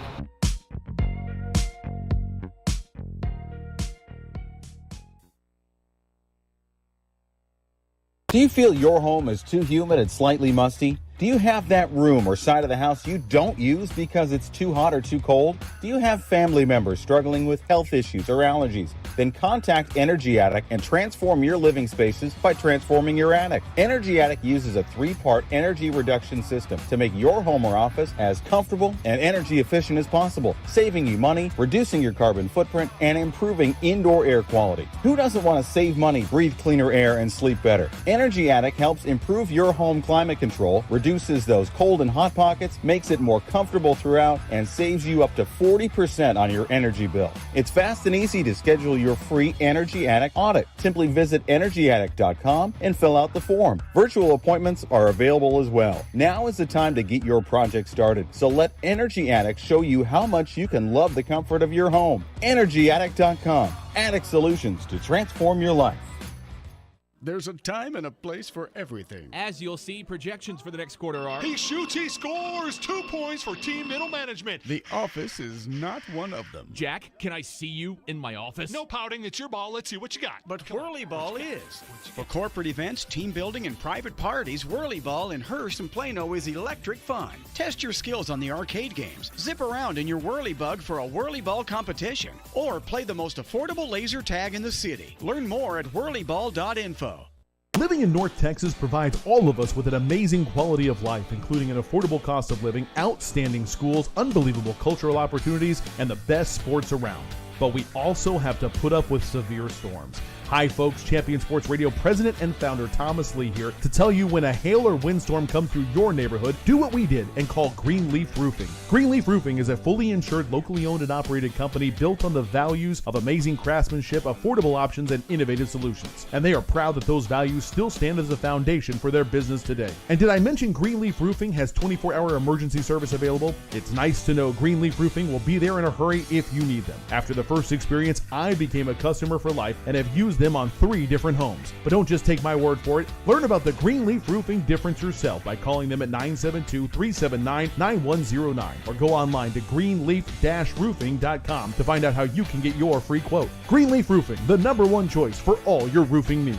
Do you feel your home is too humid and slightly musty? Do you have that room or side of the house you don't use because it's too hot or too cold? Do you have family members struggling with health issues or allergies? Then contact Energy Attic and transform your living spaces by transforming your attic. Energy Attic uses a 3-part energy reduction system to make your home or office as comfortable and energy efficient as possible, saving you money, reducing your carbon footprint, and improving indoor air quality. Who doesn't want to save money, breathe cleaner air, and sleep better? Energy Attic helps improve your home climate control, reduce reduces those cold and hot pockets, makes it more comfortable throughout, and saves you up to 40% on your energy bill. It's fast and easy to schedule your free Energy Addict audit. Simply visit EnergyAddict.com and fill out the form. Virtual appointments are available as well. Now is the time to get your project started. So let Energy Addict show you how much you can love the comfort of your home. EnergyAddict.com. Addict solutions to transform your life. There's a time and a place for everything. As you'll see, projections for the next quarter are... He shoots, he scores. 2 points for team middle management. The office is not one of them. Jack, can I see you in my office? No pouting, it's your ball. Let's see what you got. But Whirly Ball is. For corporate events, team building, and private parties, Whirly Ball in Hurst and Plano is electric fun. Test your skills on the arcade games. Zip around in your Whirly Bug for a Whirly Ball competition. Or play the most affordable laser tag in the city. Learn more at whirlyball.info. Living in North Texas provides all of us with an amazing quality of life, including an affordable cost of living, outstanding schools, unbelievable cultural opportunities, and the best sports around. But we also have to put up with severe storms. Hi folks, Champion Sports Radio President and Founder Thomas Lee here to tell you when a hail or windstorm comes through your neighborhood, do what we did and call Greenleaf Roofing. Greenleaf Roofing is a fully insured, locally owned and operated company built on the values of amazing craftsmanship, affordable options, and innovative solutions. And they are proud that those values still stand as a foundation for their business today. And did I mention Greenleaf Roofing has 24-hour emergency service available? It's nice to know Greenleaf Roofing will be there in a hurry if you need them. After the first experience, I became a customer for life and have used them on 3 different homes. But don't just take my word for it. Learn about the Greenleaf Roofing difference yourself by calling them at 972-379-9109 or go online to greenleaf-roofing.com to find out how you can get your free quote. Greenleaf Roofing, the #1 choice for all your roofing needs.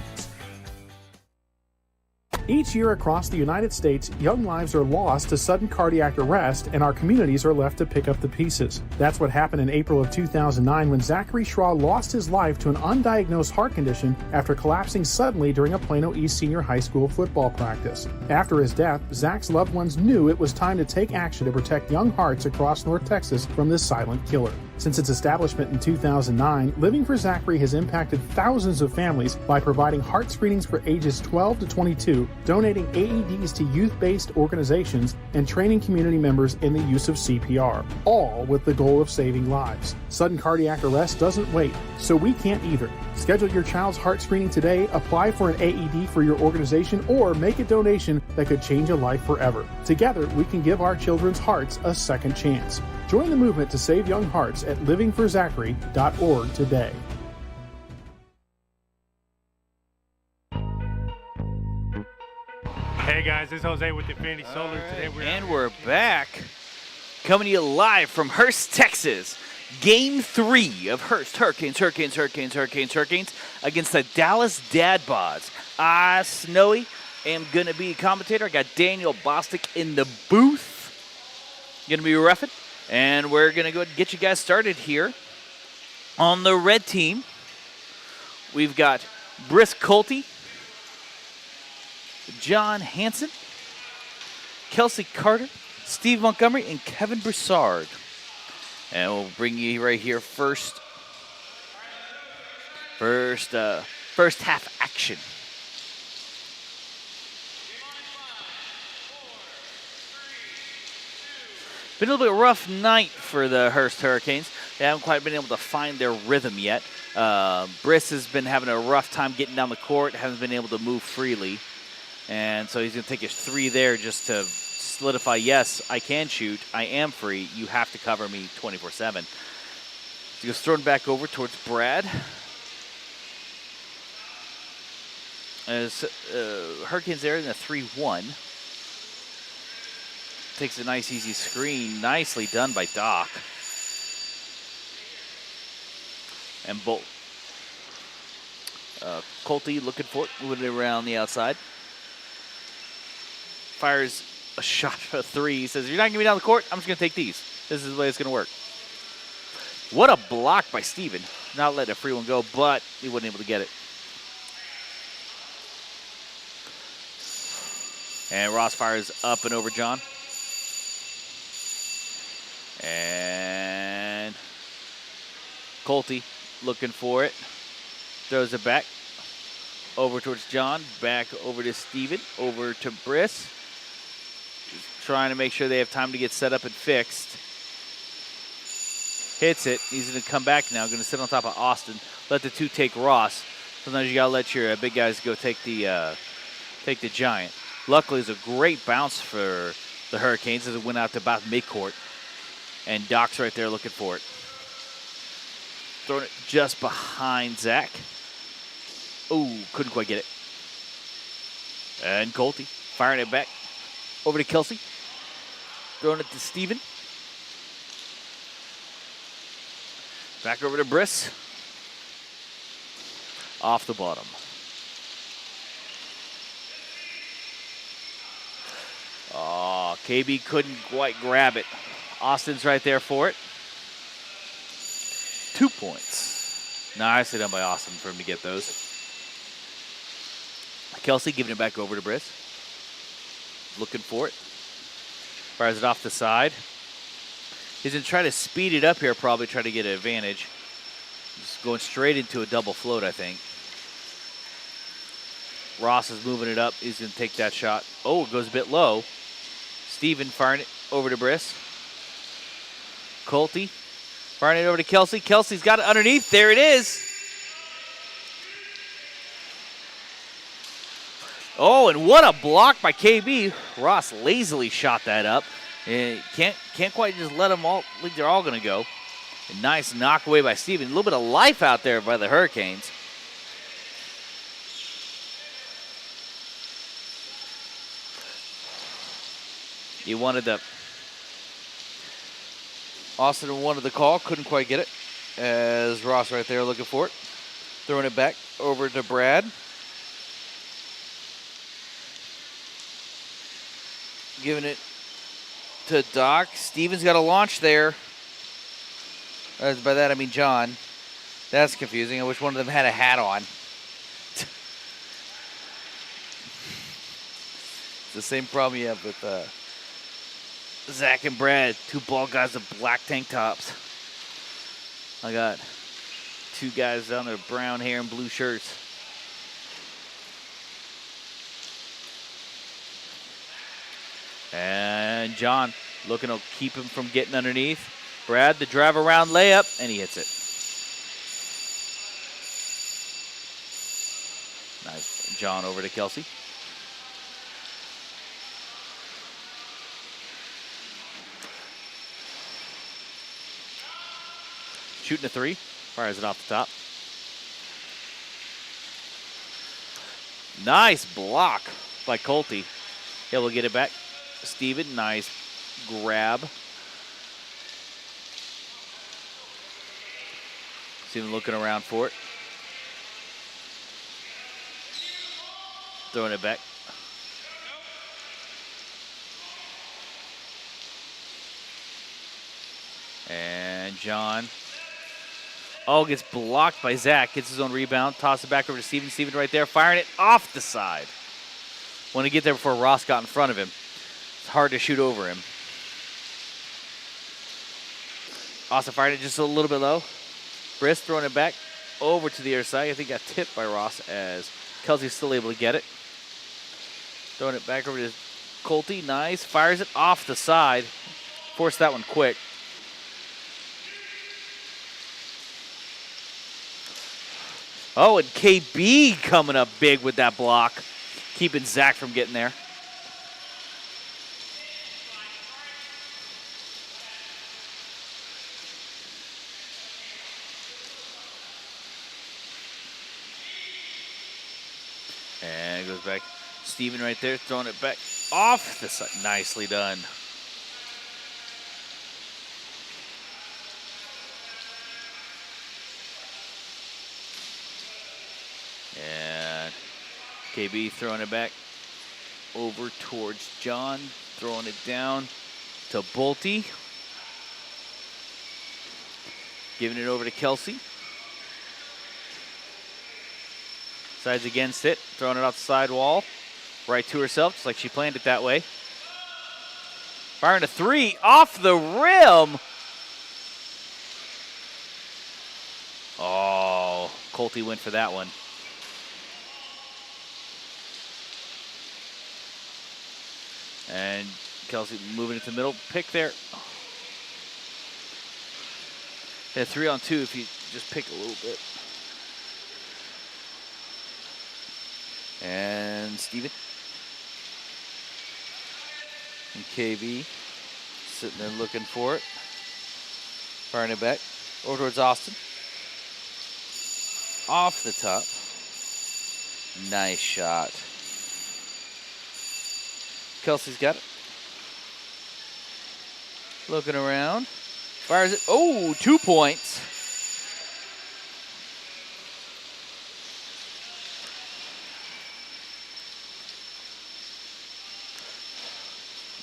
Each year across the United States, young lives are lost to sudden cardiac arrest, and our communities are left to pick up the pieces. That's what happened in April of 2009 when Zachary Schraw lost his life to an undiagnosed heart condition after collapsing suddenly during a Plano East Senior High School football practice. After his death, Zach's loved ones knew it was time to take action to protect young hearts across North Texas from this silent killer. Since its establishment in 2009, Living for Zachary has impacted thousands of families by providing heart screenings for ages 12 to 22, donating AEDs to youth-based organizations, and training community members in the use of CPR, all with the goal of saving lives. Sudden cardiac arrest doesn't wait, so we can't either. Schedule your child's heart screening today, apply for an AED for your organization, or make a donation that could change a life forever. Together, we can give our children's hearts a second chance. Join the movement to save young hearts at livingforzachary.org today. Hey guys, this is Jose with Infinity Solar. Today we're back, coming to you live from Hurst, Texas. Game 3 of Hurst Hurricanes against the Dallas Dadbods. Snowy, am going to be a commentator. I got Daniel Bostic in the booth. Going to be roughing. And we're going to go ahead and get you guys started here. On the red team, we've got Briss Colty, John Hansen, Kelsey Carter, Steve Montgomery, and Kevin Broussard. And we'll bring you right here first half action. Been a little bit rough night for the Hurst Hurricanes. They haven't quite been able to find their rhythm yet. Briss has been having a rough time getting down the court, hasn't been able to move freely. And so he's going to take his 3 there just to solidify, yes, I can shoot. I am free. You have to cover me 24/7. So he goes thrown back over towards Brad. As Hurricanes there in the 3-1. Takes a nice, easy screen. Nicely done by Doc. And Bolt. Colty looking for it, moving it around the outside. Fires a shot for a 3. He says, you're not going to be down the court? I'm just going to take these. This is the way it's going to work. What a block by Steven. Not letting a free one go, but he wasn't able to get it. And Ross fires up and over John. And Colty looking for it. Throws it back. Over towards John. Back over to Steven. Over to Briss. trying to make sure they have time to get set up and fixed. Hits it. He's going to come back now. Going to sit on top of Austin. Let the two take Ross. Sometimes you got to let your big guys go take the giant. Luckily, it's a great bounce for the Hurricanes as it went out to about midcourt. And Doc's right there looking for it. Throwing it just behind Zach. Ooh, couldn't quite get it. And Colty firing it back over to Kelsey. Throwing it to Steven. Back over to Briss. Off the bottom. Oh, KB couldn't quite grab it. Austin's right there for it. 2 points. Nicely done by Austin for him to get those. Kelsey giving it back over to Briss. Looking for it. Fires it off the side. He's going to try to speed it up here, probably try to get an advantage. Just going straight into a double float, I think. Ross is moving it up. He's going to take that shot. Oh, it goes a bit low. Steven firing it over to Briss. Colty firing it over to Kelsey. Kelsey's got it underneath. There it is. Oh, and what a block by KB. Ross lazily shot that up. And can't quite just let them all, think they're all going to go. A nice knock away by Steven. A little bit of life out there by the Hurricanes. He wanted the, Austin wanted the call, couldn't quite get it. As Ross right there looking for it. Throwing it back over to Brad. Giving it to Doc. Steven's got a launch there. By that I mean John. That's confusing. I wish one of them had a hat on. It's the same problem you have with Zach and Brad. Two bald guys with black tank tops. I got two guys down there, brown hair and blue shirts. And John looking to keep him from getting underneath. Brad, the drive around layup, and he hits it. Nice. John over to Kelsey. Shooting a three. Fires it off the top. Nice block by Colty. He'll get it back. Steven, nice grab. Steven looking around for it. Throwing it back. And John. Oh, gets blocked by Zach. Gets his own rebound. Toss it back over to Steven. Steven right there, firing it off the side. Want to get there before Ross got in front of him. It's hard to shoot over him. Also firing it just a little bit low. Briss throwing it back over to the other side. I think got tipped by Ross as Kelsey's still able to get it. Throwing it back over to Colty. Nice. Fires it off the side. Forced that one quick. Oh, and KB coming up big with that block. Keeping Zach from getting there. And it goes back. Steven right there, throwing it back off the side. Nicely done. And KB throwing it back over towards John, throwing it down to Bolte. Giving it over to Kelsey. Sides against it, throwing it off the side wall. Right to herself, just like she planned it that way. Firing a three off the rim. Oh, Colty went for that one. And Kelsey moving it to the middle. Pick there. Oh. Yeah, 3-on-2 if you just pick a little bit. And Steven. And KB sitting there looking for it. Firing it back. Over towards Austin. Off the top. Nice shot. Kelsey's got it. Looking around. Fires it. Oh, 2 points.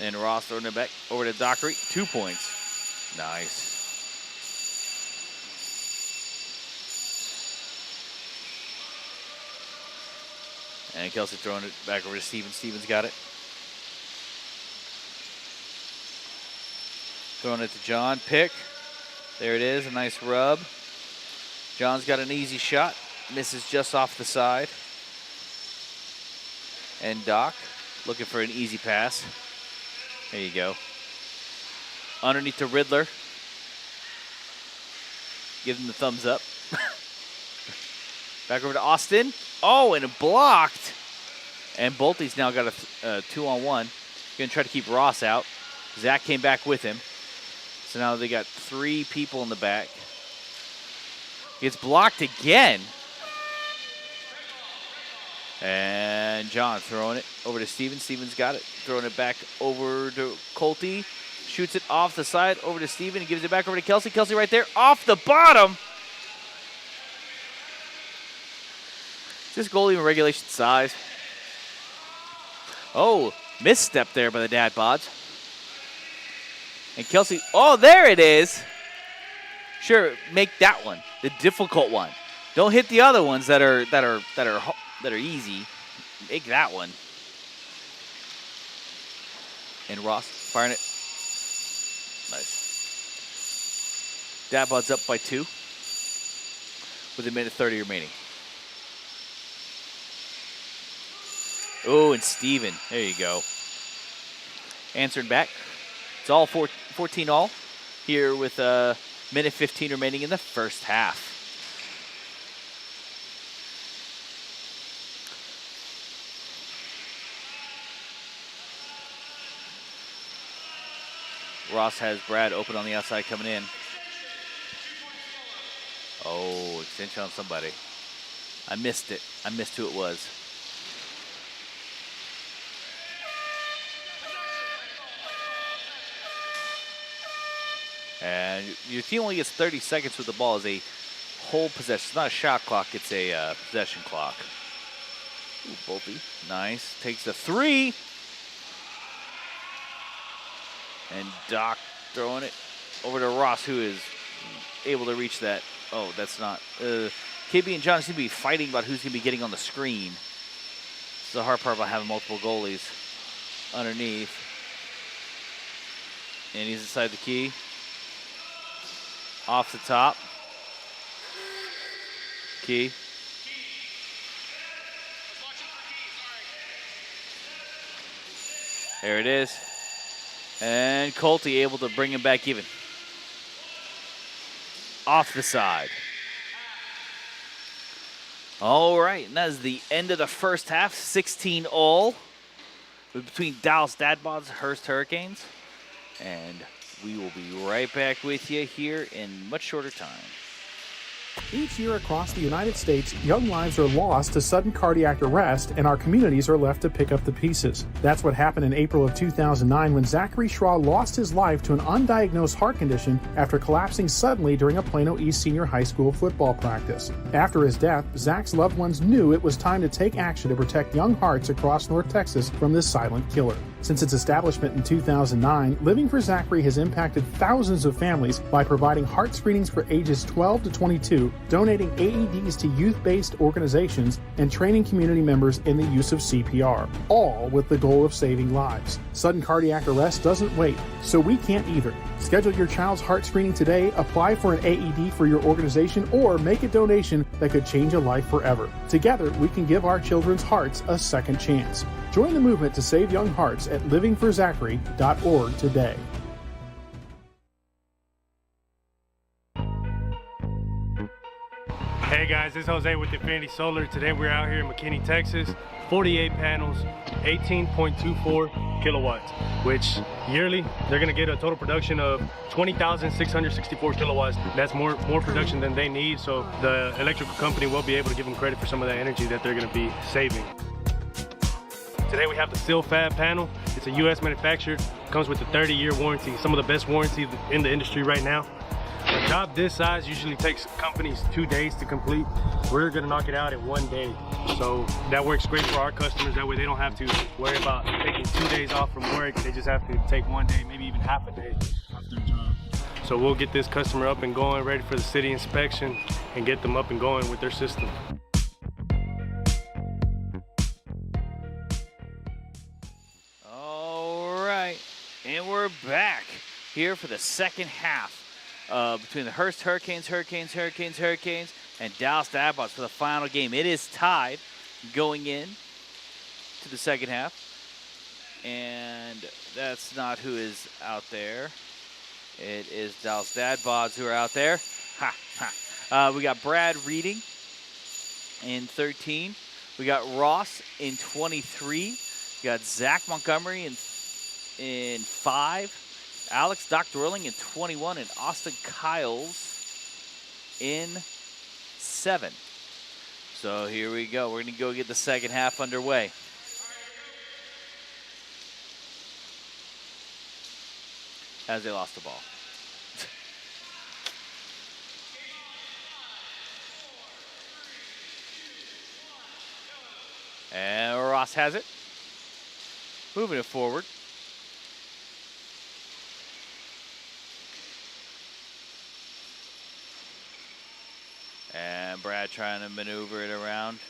And Ross throwing it back over to Dockery. 2 points. Nice. And Kelsey throwing it back over to Steven. Steven's got it. Throwing it to John. Pick. There it is. A nice rub. John's got an easy shot. Misses just off the side. And Doc looking for an easy pass. There you go. Underneath to Riddler. Give him the thumbs up. Back over to Austin. Oh, and it blocked. And Bolte's now got a 2-on-1. Going to try to keep Ross out. Zach came back with him. So now they got 3 people in the back. Gets blocked again. And John throwing it over to Steven. Steven's got it. Throwing it back over to Colty. Shoots it off the side over to Steven. He gives it back over to Kelsey. Kelsey right there off the bottom. Is this goal even regulation size? Oh, misstep there by the dad bods. And Kelsey, oh, there it is. Sure, make that one the difficult one. Don't hit the other ones that are easy. Make that one. And Ross firing it. Nice. Dad bods up by 2 with a minute 30 remaining. Oh, and Steven. There you go. Answering back. It's all 14 all here with a minute 15 remaining in the first half. Ross has Brad open on the outside coming in. Oh, extension on somebody. I missed it. I missed who it was. And your team only gets 30 seconds with the ball as a whole possession. It's not a shot clock, it's a possession clock. Ooh, Bolte, nice. Takes the 3. And Doc throwing it over to Ross, who is able to reach that. Oh, that's not. KB and John seem to be fighting about who's going to be getting on the screen. This is the hard part about having multiple goalies underneath. And he's inside the key. Off the top. Key. There it is. And Colty able to bring him back even. Off the side. All right, and that is the end of the first half. 16 all between Dallas Dadbods, Hurst Hurricanes. And we will be right back with you here in much shorter time. Each year across the United States, young lives are lost to sudden cardiac arrest, and our communities are left to pick up the pieces. That's what happened in April of 2009 when Zachary Schraw lost his life to an undiagnosed heart condition after collapsing suddenly during a Plano East Senior High School football practice. After his death, Zach's loved ones knew it was time to take action to protect young hearts across North Texas from this silent killer. Since its establishment in 2009, Living for Zachary has impacted thousands of families by providing heart screenings for ages 12 to 22 too, donating AEDs to youth-based organizations and training community members in the use of CPR, all with the goal of saving lives. Sudden cardiac arrest doesn't wait, so we can't either. Schedule your child's heart screening today, apply for an AED for your organization, or make a donation that could change a life forever. Together, we can give our children's hearts a second chance. Join the movement to save young hearts at livingforzachary.org today. Hey guys, this is Jose with Infinity Solar. Today we're out here in McKinney, Texas. 48 panels, 18.24 kilowatts, which yearly they're gonna get a total production of 20,664 kilowatts. That's more production than they need, so the electrical company will be able to give them credit for some of that energy that they're gonna be saving. Today we have the SIL-FAB panel. It's a US manufacturer, comes with a 30-year warranty, some of the best warranties in the industry right now. A job this size usually takes companies 2 days to complete. We're gonna knock it out in 1 day. So that works great for our customers. That way they don't have to worry about taking 2 days off from work. They just have to take 1 day, maybe even half a day off their job. So we'll get this customer up and going, ready for the city inspection, and get them up and going with their system. All right, and we're back here for the second half between the Hurst Hurricanes, and Dallas Diamondbacks for the final game. It is tied going in to the second half, and that's not who is out there. It is Dallas Diamondbacks who are out there. Ha, ha. We got Brad Reading in 13. We got Ross in 23. We got Zach Montgomery in 5. Alex Doctorelling in 21, and Austin Kiles in 7. So here we go. We're going to go get the second half underway. As they lost the ball. And Ross has it. Moving it forward. And Brad trying to maneuver it around.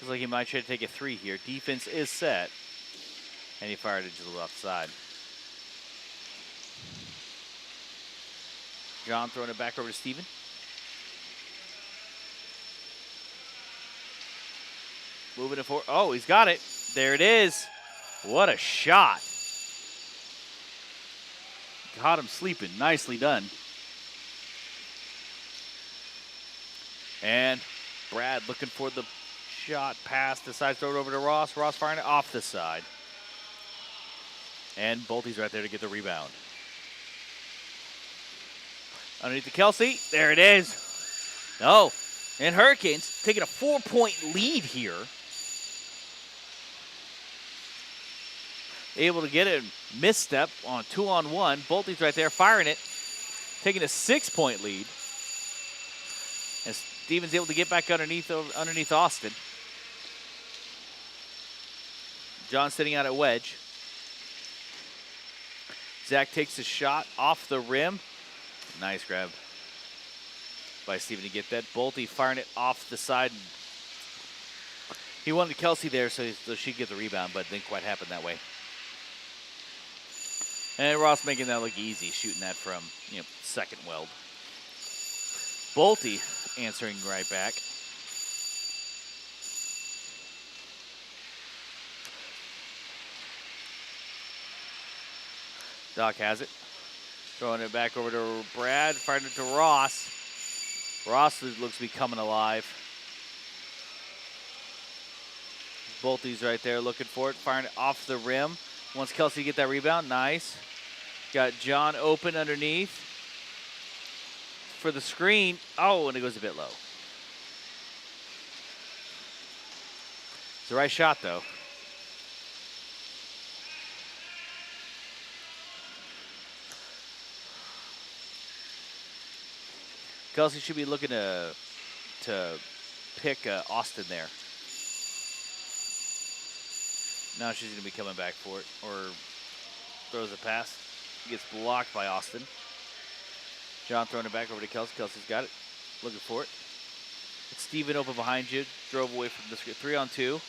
Looks like he might try to take a 3 here. Defense is set. And he fired it to the left side. John throwing it back over to Steven. Moving it forward. Oh, he's got it. There it is. What a shot. Caught him sleeping. Nicely done. And Brad looking for the shot pass. Decides to throw it over to Ross. Ross firing it off the side. And Bolte's right there to get the rebound. Underneath to Kelsey. There it is. No. And Hurricanes taking a 4-point lead here. Able to get it. Misstep on 2-on-1. Bolte's right there firing it. Taking a 6-point lead. And Steven's able to get back underneath Austin. John sitting out at wedge. Zach takes a shot off the rim. Nice grab by Steven to get that. Bolte firing it off the side. He wanted Kelsey there so she'd get the rebound, but it didn't quite happen that way. And Ross making that look easy, shooting that from second weld. Bolte answering right back. Doc has it. Throwing it back over to Brad, firing it to Ross. Ross looks to be coming alive. Bolte's right there looking for it, firing it off the rim. Wants Kelsey to get that rebound, nice. Got John open underneath for the screen. Oh, and it goes a bit low. It's the right shot, though. Kelsey should be looking to pick Austin there. Now she's going to be coming back for it, or throws a pass. Gets blocked by Austin. John throwing it back over to Kelsey. Kelsey's got it. Looking for it. Steven open behind you. Drove away from the screen. 3-on-2.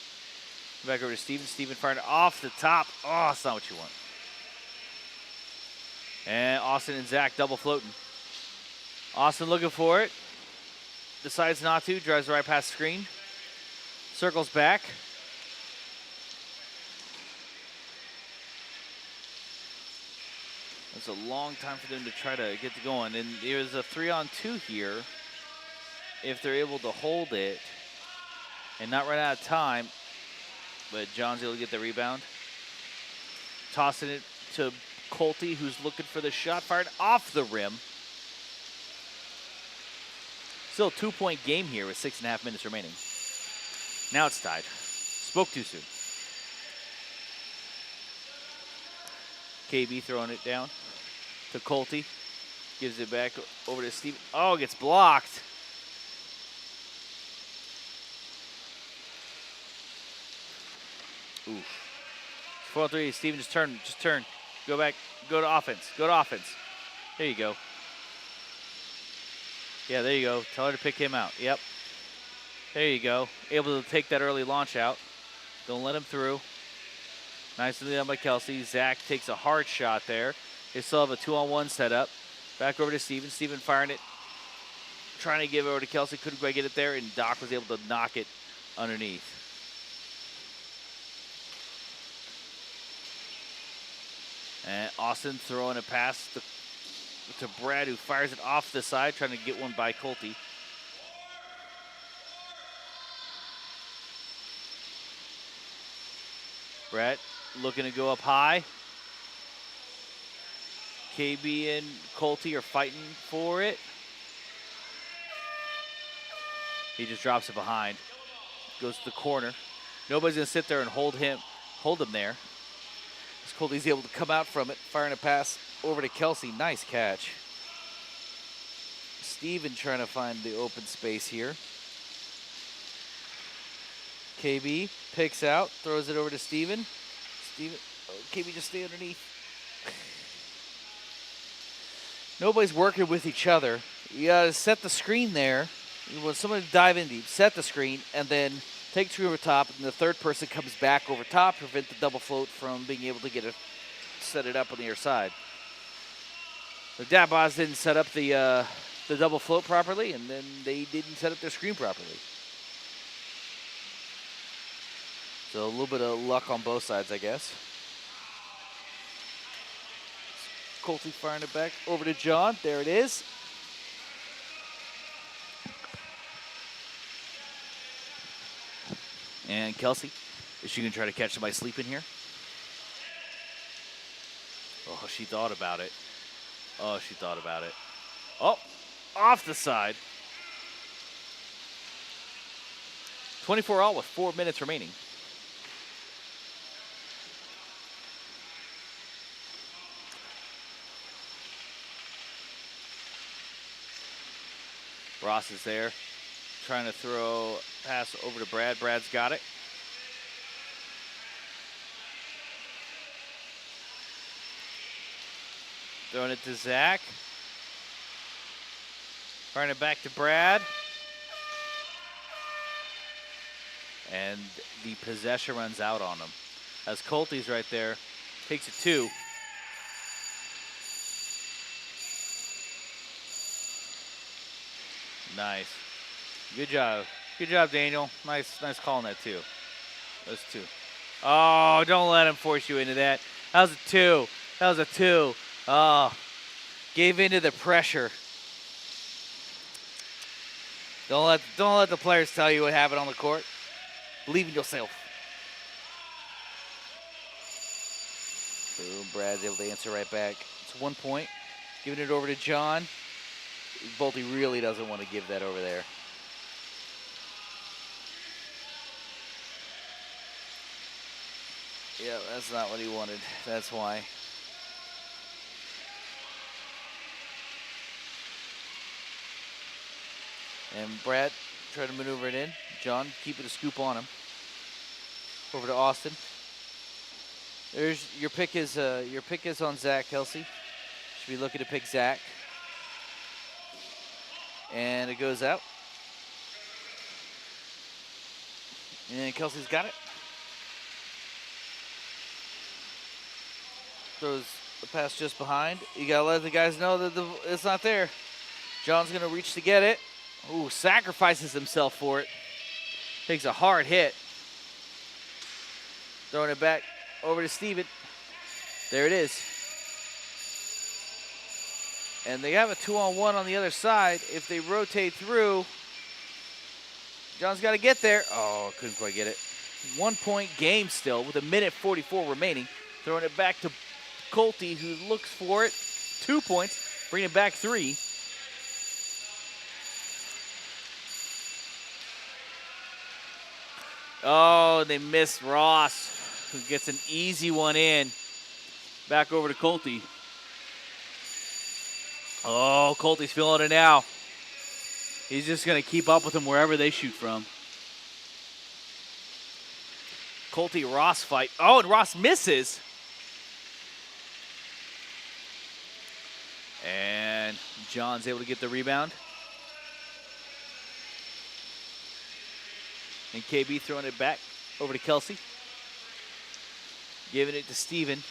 Back over to Steven. Steven firing off the top. Oh, that's not what you want. And Austin and Zach double floating. Austin looking for it. Decides not to. Drives right past the screen. Circles back. It's a long time for them to try to get to going. And there's a 3-on-2 here. If they're able to hold it and not run out of time. But John's able to get the rebound. Tossing it to Colty, who's looking for the shot. Fired off the rim. Still a 2-point game here with 6.5 minutes remaining. Now it's tied. Spoke too soon. KB throwing it down to Colty. Gives it back over to Steve. Oh, gets blocked. Ooh. 4-3. Steven, just turn. Just turn. Go back. Go to offense. Go to offense. There you go. Yeah, there you go. Tell her to pick him out. Yep. There you go. Able to take that early launch out. Don't let him through. Nicely done by Kelsey. Zach takes a hard shot there. They still have a 2-on-1 setup. Back over to Steven. Steven firing it. Trying to give it over to Kelsey. Couldn't quite get it there, and Doc was able to knock it underneath. And Austin throwing a pass to Brad, who fires it off the side, trying to get one by Colty. Brett looking to go up high. KB and Colty are fighting for it. He just drops it behind. Goes to the corner. Nobody's gonna sit there and hold him there. As Colty's able to come out from it, firing a pass over to Kelsey. Nice catch. Steven trying to find the open space here. KB picks out, throws it over to Steven. KB just stay underneath. Nobody's working with each other. You gotta set the screen there. You want someone to dive in deep, set the screen, and then take two over top, and the third person comes back over top, prevent the double float from being able to set it up on the other side. The Dabas didn't set up the double float properly, and then they didn't set up their screen properly. So a little bit of luck on both sides, I guess. Colty firing it back over to John. There it is. And Kelsey, is she going to try to catch somebody sleeping here? Oh, she thought about it. Oh, she thought about it. Oh, off the side. 24-all with 4 minutes remaining. Ross is there, trying to throw a pass over to Brad. Brad's got it. Throwing it to Zach. Throwing it back to Brad. And the possession runs out on him. As Colty's right there, takes it two. Nice. Good job. Good job, Daniel. Nice calling that too. That's two. Oh, don't let him force you into that. That was a two. That was a two. Oh, gave into the pressure. Don't let the players tell you what happened on the court. Believe in yourself. Boom, Brad's able to answer right back. It's 1 point. Giving it over to John. Bolte really doesn't want to give that over there. Yeah, that's not what he wanted. That's why. And Brad trying to maneuver it in. John keeping a scoop on him. Over to Austin. There's your pick is on Zach Kelsey. Should be looking to pick Zach. And it goes out. And Kelsey's got it. Throws the pass just behind. You got to let the guys know that it's not there. John's going to reach to get it. Ooh, sacrifices himself for it. Takes a hard hit. Throwing it back over to Steven. There it is. And they have a 2-on-1 on the other side. If they rotate through, John's got to get there. Oh, couldn't quite get it. 1 point game still with 1:44 remaining. Throwing it back to Colty, who looks for it. 2 points, bringing it back 3. Oh, they missed Ross, who gets an easy one in. Back over to Colty. Oh, Colty's feeling it now. He's just going to keep up with them wherever they shoot from. Colty-Ross fight. Oh, and Ross misses. And John's able to get the rebound. And KB throwing it back over to Kelsey. Giving it to Steven.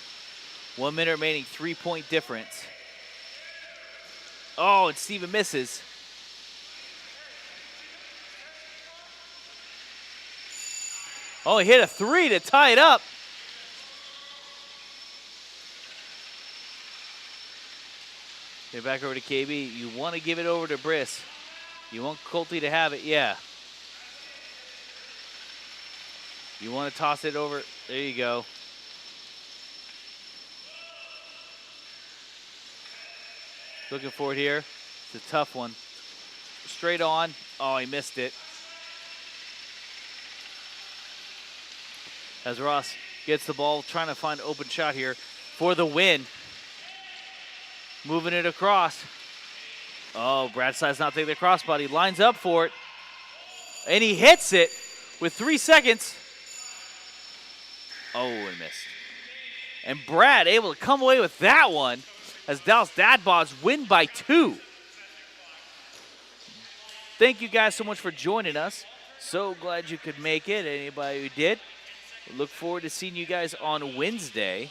1 minute remaining, 3-point difference. Oh, and Steven misses. Oh, he hit a 3 to tie it up. Get back over to KB. You want to give it over to Briss. You want Colty to have it, yeah. You want to toss it over. There you go. Looking for it here. It's a tough one. Straight on. Oh, he missed it. As Ross gets the ball, trying to find an open shot here for the win. Moving it across. Oh, Brad Side's not taking the crossbody. Lines up for it. And he hits it with 3 seconds. Oh, and missed. And Brad able to come away with that one as Dallas Dadbods win by 2. Thank you guys so much for joining us. So glad you could make it. Anybody who did. We look forward to seeing you guys on Wednesday.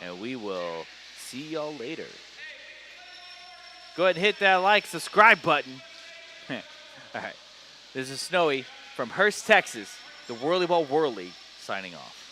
And we will see y'all later. Go ahead and hit that like, subscribe button. All right. This is Snowy from Hurst, Texas, the Whirly Ball World League, signing off.